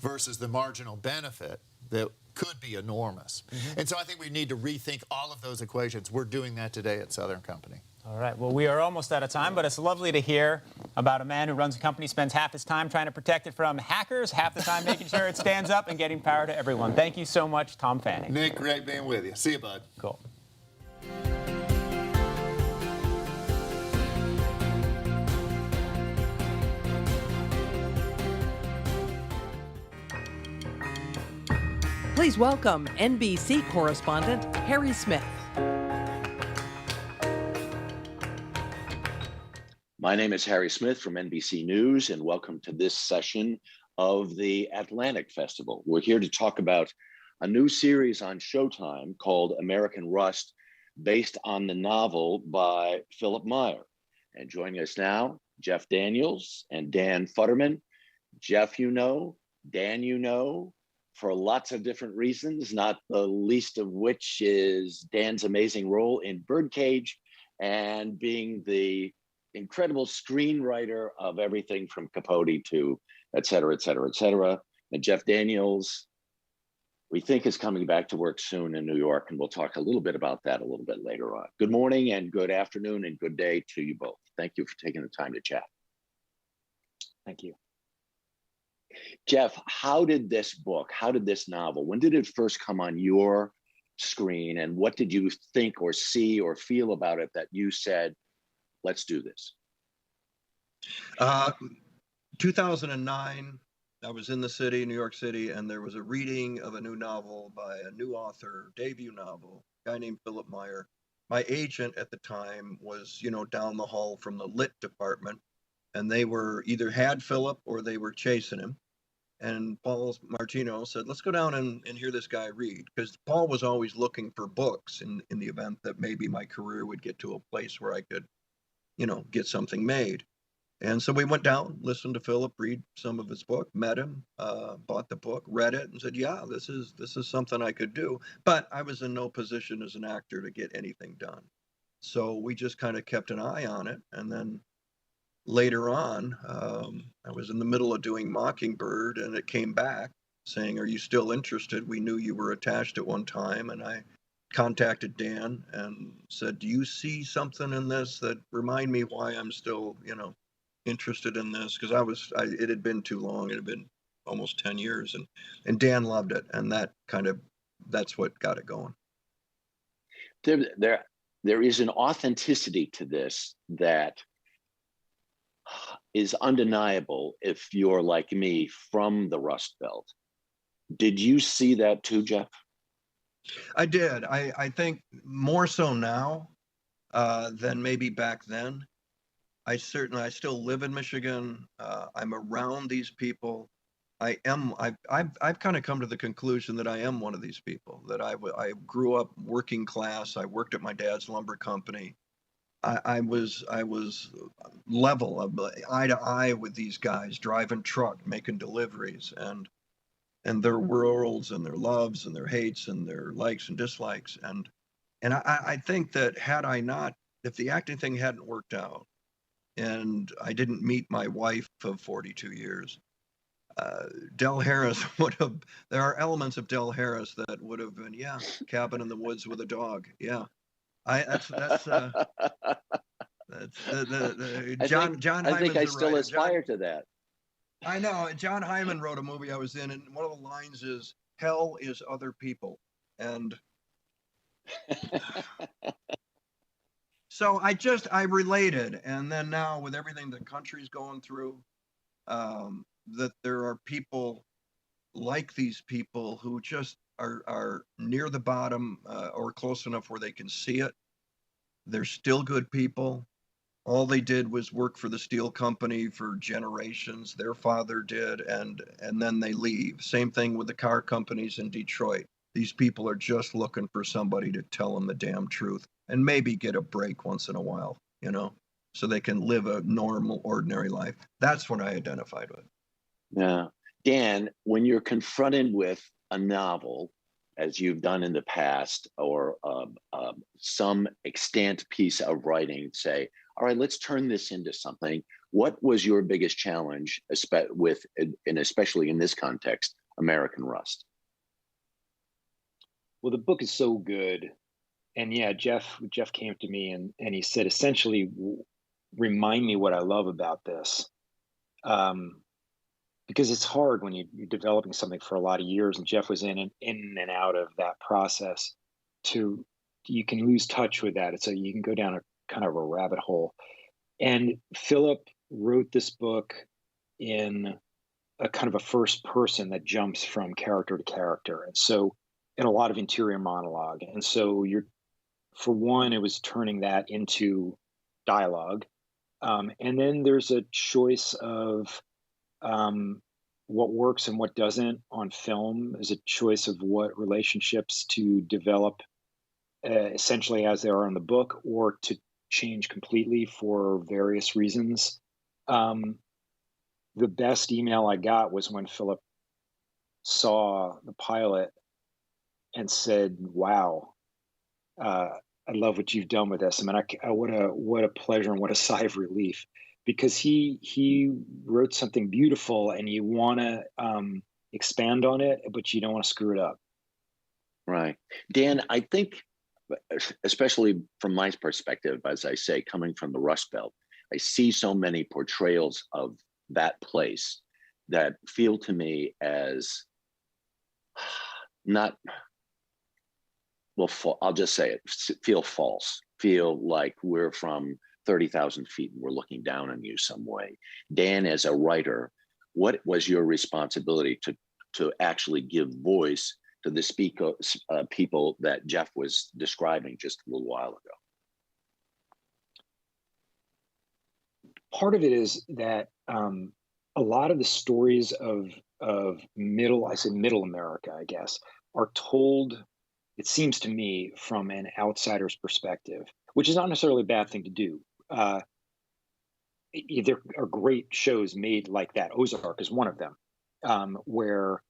versus the marginal benefit that could be enormous? And so I think we need to rethink all of those equations. We're doing that today at Southern Company. All right. Well, we are almost out of time, but it's lovely to hear about a man who runs a company, spends half his time trying to protect it from hackers, half the time making sure it stands up and getting power to everyone. Thank you so much, Tom Fanning. Nick, great being with you. See you, bud. Cool. Please welcome NBC correspondent Harry Smith. My name is Harry Smith from NBC News, and welcome to this session of the Atlantic Festival. We're here to talk about a new series on Showtime called American Rust, based on the novel by Philip Meyer. And joining us now, Jeff Daniels and Dan Futterman. Jeff, you know, Dan, you know, for lots of different reasons, not the least of which is Dan's amazing role in Birdcage and being the incredible screenwriter of everything from Capote to et cetera, et cetera, et cetera. And Jeff Daniels, we think, is coming back to work soon in New York, and we'll talk a little bit about that a little bit later on. Good morning and good afternoon and good day to you both. Thank you for taking the time to chat. Thank you. Jeff, how did this book, how did this novel, when did it first come on your screen, and what did you think or see or feel about it that you said, let's do this? 2009, I was in the city, New York City, and there was a reading of a new novel by a new author, debut novel, a guy named Philip Meyer. My agent at the time was, down the hall from the lit department, and they were either had Philip or they were chasing him. And Paul Martino said, let's go down and hear this guy read, because Paul was always looking for books in the event that maybe my career would get to a place where I could, get something made. And so we went down, listened to Philip read some of his book, met him, bought the book, read it, and said, yeah, this is something I could do. But I was in no position as an actor to get anything done. So we just kind of kept an eye on it. And then later on, I was in the middle of doing Mockingbird, and it came back saying, are you still interested? We knew you were attached at one time. And I contacted Dan and said, do you see something in this that remind me why I'm still, interested in this? Because it had been too long. It had been almost 10 years, and Dan loved it. And that's what got it going. There is an authenticity to this that is undeniable if you're like me from the Rust Belt. Did you see that too, Jeff? I did. I think more so now than maybe back then. I still live in Michigan. I'm around these people. I've kind of come to the conclusion that I am one of these people, that I grew up working class. I worked at my dad's lumber company. I was level, eye to eye with these guys, driving truck, making deliveries, and their worlds and their loves and their hates and their likes and dislikes. And I think that if the acting thing hadn't worked out, and I didn't meet my wife of 42 years, Del Harris there are elements of Del Harris that would have been, yeah, cabin in the woods with a dog. Yeah. That's John Hyman's I think I still aspire to that. I know. John Hyman wrote a movie I was in, and one of the lines is, hell is other people. And So I related. And then now with everything the country's going through, that there are people like these people who just are near the bottom or close enough where they can see it. They're still good people. All they did was work for the steel company for generations. Their father did, and then they leave. Same thing with the car companies in Detroit. These people are just looking for somebody to tell them the damn truth and maybe get a break once in a while, you know, so they can live a normal, ordinary life. That's what I identified with. Yeah. Dan, when you're confronted with a novel, as you've done in the past, or some extant piece of writing, say, all right, let's turn this into something. What was your biggest challenge with, and especially in this context, American Rust? Well, the book is so good. And yeah, Jeff came to me and he said, essentially, remind me what I love about this. Because it's hard when you're developing something for a lot of years, and Jeff was in and out of that process. You can lose touch with that. You can go down a kind of a rabbit hole. And Philip wrote this book in a kind of a first person that jumps from character to character, and so in a lot of interior monologue. And so for one, it was turning that into dialogue, and then there's a choice of what works and what doesn't on film. Is a choice of what relationships to develop essentially as they are in the book, or to change completely for various reasons. The best email I got was when Philip saw the pilot and said, "Wow, I love what you've done with this." I mean, what a pleasure and what a sigh of relief, because he wrote something beautiful, and you want to expand on it, but you don't want to screw it up. Right. Dan, I think, especially from my perspective, as I say, coming from the Rust Belt, I see so many portrayals of that place that feel to me as not, well, I'll just say it, feel false, feel like we're from 30,000 feet and we're looking down on you some way. Dan, as a writer, what was your responsibility to actually give voice to the people that Jeff was describing just a little while ago? Part of it is that a lot of the stories of middle America, I guess, are told, it seems to me, from an outsider's perspective, which is not necessarily a bad thing to do. There are great shows made like that. Ozark is one of them, where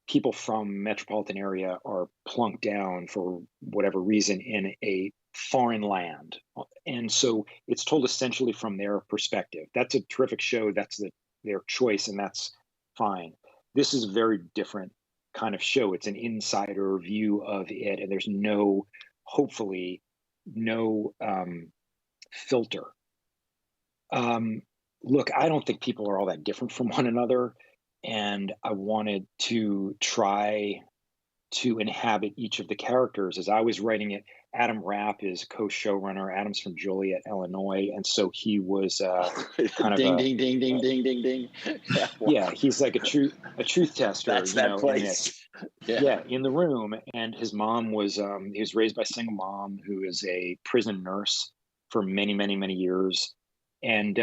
people from metropolitan area are plunked down for whatever reason in a foreign land. And so it's told essentially from their perspective. That's a terrific show. That's their choice, and that's fine. This is a very different kind of show. It's an insider view of it, and there's hopefully no filter. Look, I don't think people are all that different from one another, and I wanted to try to inhabit each of the characters. As I was writing it, Adam Rapp is co-showrunner. Adam's from Joliet, Illinois, and so he was kind ding, of ding, ding, ding, ding, ding, ding. Yeah, he's like a truth tester. That's that place. Yeah, in the room. And his mom was he was raised by a single mom who is a prison nurse for many, many, many years, and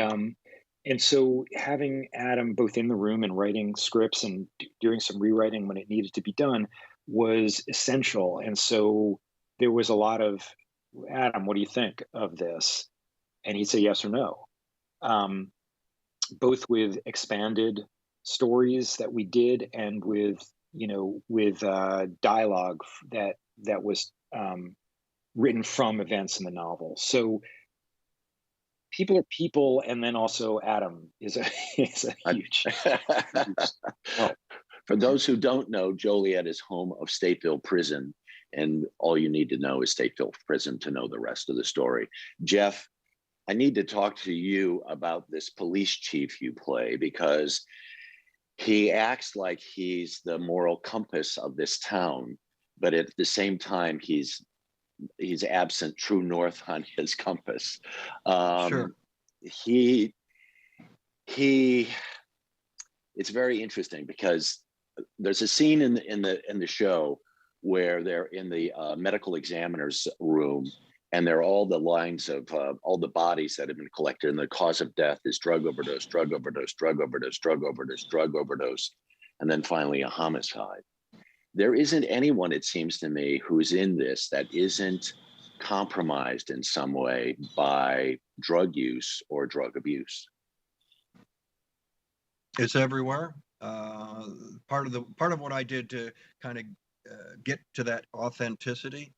so having Adam both in the room and writing scripts and doing some rewriting when it needed to be done was essential. And so there was a lot of, Adam, what do you think of this? And he'd say yes or no. Both with expanded stories that we did and with dialogue that was written from events in the novel. So people are people, and then also Adam is a huge. Well, for those who don't know, Joliet is home of Stateville Prison, and all you need to know is Stateville Prison to know the rest of the story. Jeff, I need to talk to you about this police chief you play, because he acts like he's the moral compass of this town, but at the same time, he's he's absent true north on his compass. Sure. He it's very interesting because there's a scene in the show where they're in the medical examiner's room, and there are all the lines of all the bodies that have been collected, and the cause of death is drug overdose, drug overdose, drug overdose, drug overdose, drug overdose, and then finally a homicide. There isn't anyone, it seems to me, who's in this that isn't compromised in some way by drug use or drug abuse. It's everywhere. Part of what I did to kind of get to that authenticity,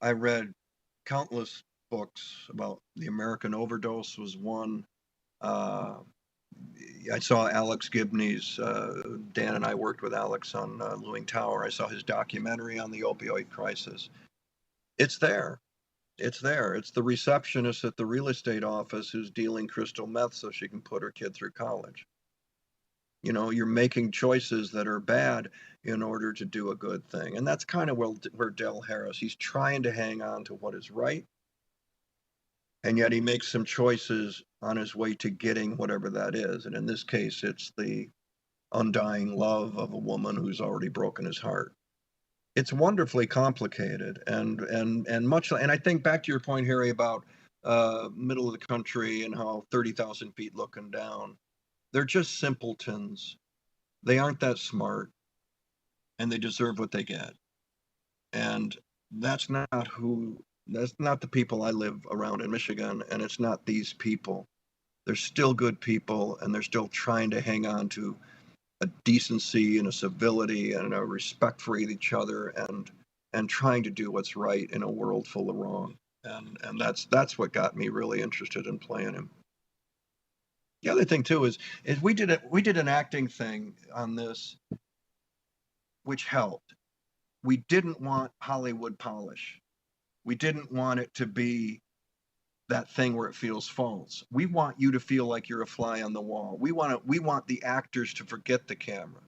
I read countless books about the American overdose was one. I saw Alex Gibney's, Dan and I worked with Alex on Lewing Tower. I saw his documentary on the opioid crisis. It's there. It's there. It's the receptionist at the real estate office who's dealing crystal meth so she can put her kid through college. You know, you're making choices that are bad in order to do a good thing. And that's kind of where Del Harris, he's trying to hang on to what is right. And yet he makes some choices on his way to getting whatever that is. And in this case, it's the undying love of a woman who's already broken his heart. It's wonderfully complicated and much. And I think back to your point, Harry, about middle of the country and how 30,000 feet looking down. They're just simpletons. They aren't that smart, and they deserve what they get. And that's not the people I live around in Michigan, and it's not these people. They're still good people, and they're still trying to hang on to a decency and a civility and a respect for each other, and trying to do what's right in a world full of wrong. And that's what got me really interested in playing him. The other thing too is we did an acting thing on this, which helped. We didn't want Hollywood polish. We didn't want it to be that thing where it feels false. We want you to feel like you're a fly on the wall. We want the actors to forget the camera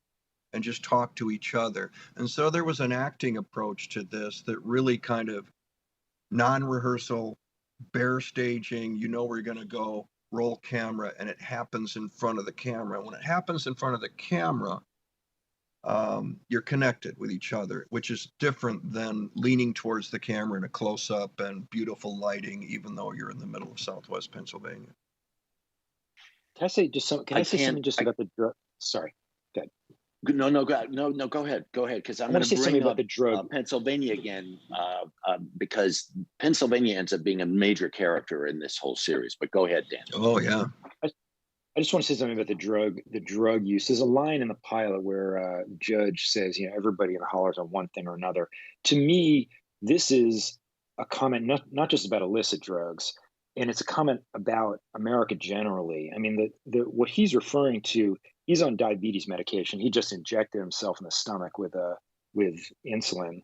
and just talk to each other. And so there was an acting approach to this that really kind of non-rehearsal, bare staging. You know where you're going to go. Roll camera, and it happens in front of the camera. When it happens in front of the camera, you're connected with each other, which is different than leaning towards the camera in a close-up and beautiful lighting, even though you're in the middle of Southwest Pennsylvania. Can I say just something? Can I say something just about the drug? Sorry, go ahead. No, go ahead, because I'm going to bring up the drug. Pennsylvania again, because Pennsylvania ends up being a major character in this whole series. But go ahead, Dan. Oh yeah. I just want to say something about the drug use. There's a line in the pilot where the judge says, everybody in the hollers on one thing or another. To me, this is a comment not just about illicit drugs, and it's a comment about America generally. I mean, what he's referring to. He's on diabetes medication. He just injected himself in the stomach with insulin.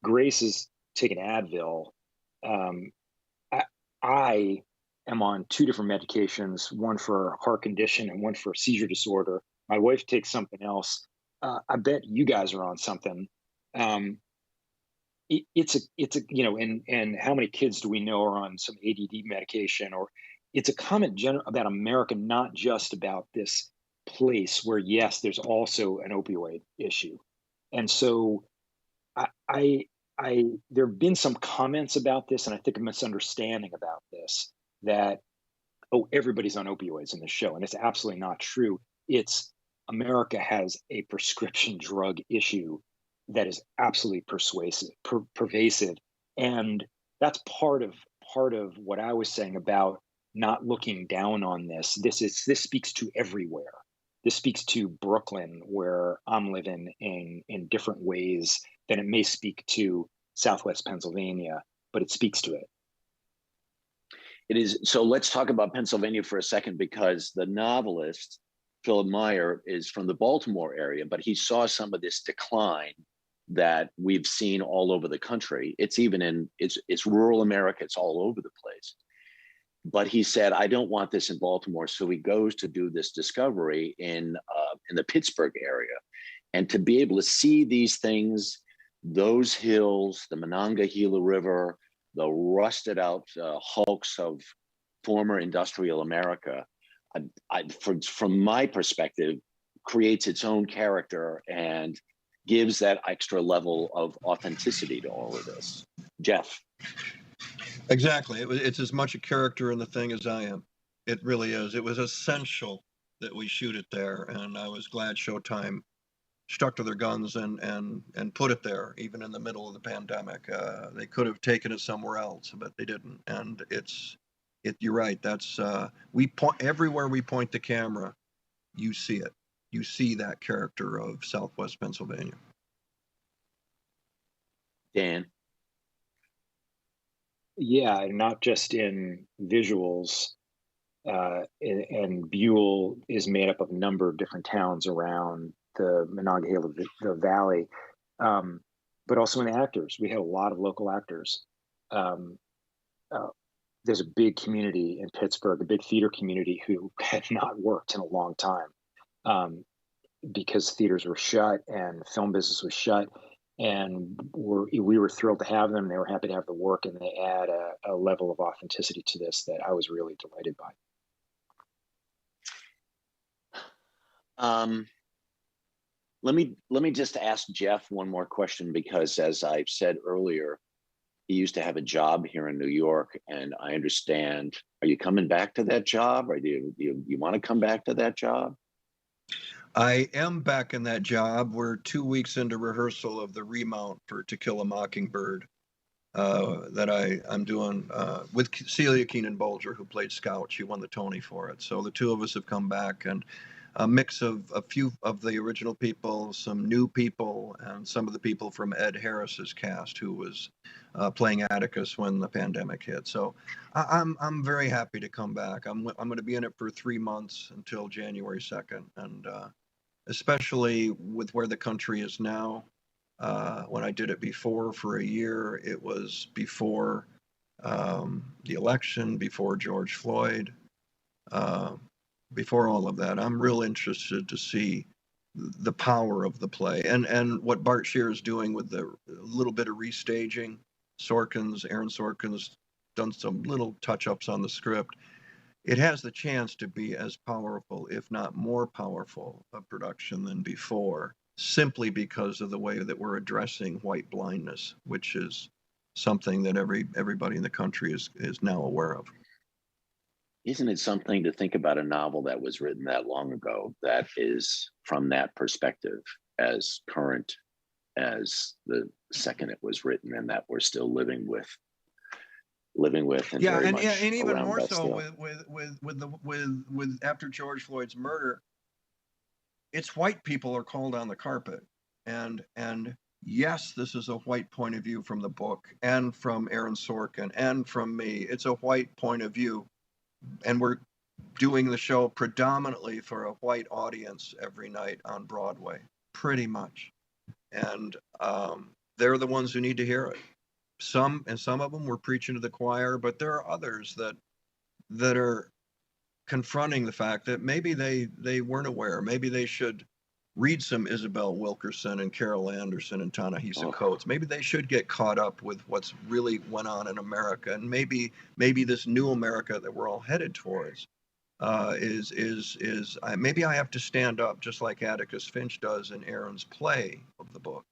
Grace is taking Advil. I am on two different medications, one for heart condition and one for seizure disorder. My wife takes something else. I bet you guys are on something. It's and how many kids do we know are on some ADD medication? Or it's a comment about America, not just about this place where, yes, there's also an opioid issue. And so there have been some comments about this, and I think a misunderstanding about this, that, everybody's on opioids in the show. And it's absolutely not true. It's America has a prescription drug issue that is absolutely pervasive. And that's part of what I was saying about not looking down on this. This speaks to everywhere. This speaks to Brooklyn, where I'm living, in different ways than it may speak to Southwest Pennsylvania, but it speaks to it. It is. So let's talk about Pennsylvania for a second, because the novelist, Philip Meyer, is from the Baltimore area, but he saw some of this decline that we've seen all over the country. It's even it's rural America. It's all over the place. But he said, I don't want this in Baltimore. So he goes to do this discovery in the Pittsburgh area. And to be able to see these things those hills, the Monongahela River, the rusted out hulks of former industrial America, from my perspective, creates its own character and gives that extra level of authenticity to all of this. Jeff. Exactly. It's as much a character in the thing as I am. It really is. It was essential that we shoot it there, and I was glad Showtime stuck to their guns and put it there, even in the middle of the pandemic. They could have taken it somewhere else, but they didn't. And you're right. That's we point everywhere we point the camera, you see it. You see that character of Southwest Pennsylvania. Dan. Yeah, not just in visuals. And Buell is made up of a number of different towns around the Monongahela the Valley, but also in the actors. We had a lot of local actors. There's a big community in Pittsburgh, a big theater community who had not worked in a long time because theaters were shut and film business was shut. And we were thrilled to have them. They were happy to have the work, and they add a level of authenticity to this that I was really delighted by. Let me just ask Jeff one more question, because as I've said earlier, he used to have a job here in New York, and I understand. Are you coming back to that job, or do you want to come back to that job? I am back in that job. We're 2 weeks into rehearsal of the remount for To Kill a Mockingbird that I'm doing with Celia Keenan-Bolger, who played Scout. She won the Tony for it. So the two of us have come back, and a mix of a few of the original people, some new people, and some of the people from Ed Harris's cast, who was playing Atticus when the pandemic hit. So I'm very happy to come back. I'm going to be in it for 3 months until January 2nd, and especially with where the country is now. When I did it before for a year, it was before the election, before George Floyd, before all of that. I'm real interested to see the power of the play and what Bart Shear is doing with the little bit of restaging. Aaron Sorkin's done some little touch-ups on the script. It has the chance to be as powerful, if not more powerful, a production than before, simply because of the way that we're addressing white blindness, which is something that everybody in the country is now aware of. Isn't it something to think about a novel that was written that long ago that is, from that perspective, as current as the second it was written, and that we're still living with, and yeah, very much and even around more us so still. with after George Floyd's murder, it's white people are called on the carpet, and yes, this is a white point of view from the book and from Aaron Sorkin and from me. It's a white point of view, and we're doing the show predominantly for a white audience every night on Broadway, pretty much, and they're the ones who need to hear it. Some of them were preaching to the choir, but there are others that are confronting the fact that maybe they weren't aware. Maybe they should read some Isabel Wilkerson and Carol Anderson and Ta-Nehisi Coates. Maybe they should get caught up with what's really went on in America, and maybe this new America that we're all headed towards maybe I have to stand up just like Atticus Finch does in Aaron's play of the book.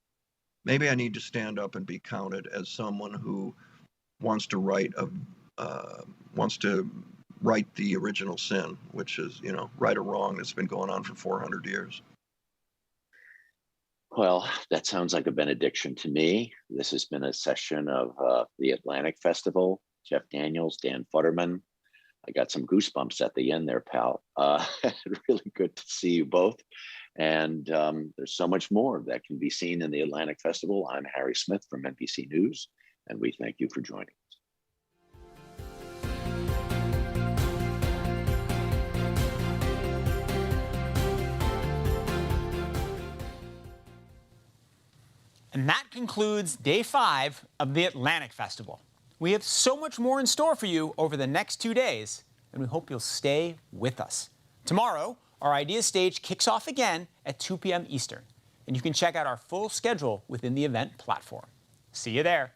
Maybe I need to stand up and be counted as someone who wants to write the original sin, which is, right or wrong, that's been going on for 400 years. Well, that sounds like a benediction to me. This has been a session of the Atlantic Festival. Jeff Daniels, Dan Futterman. I got some goosebumps at the end there, pal. Really good to see you both. And there's so much more that can be seen in the Atlantic Festival. I'm Harry Smith from NBC News, and we thank you for joining us. And that concludes day 5 of the Atlantic Festival. We have so much more in store for you over the next 2 days, and we hope you'll stay with us. Tomorrow, our Ideas Stage kicks off again at 2 p.m. Eastern. and you can check out our full schedule within the event platform. See you there.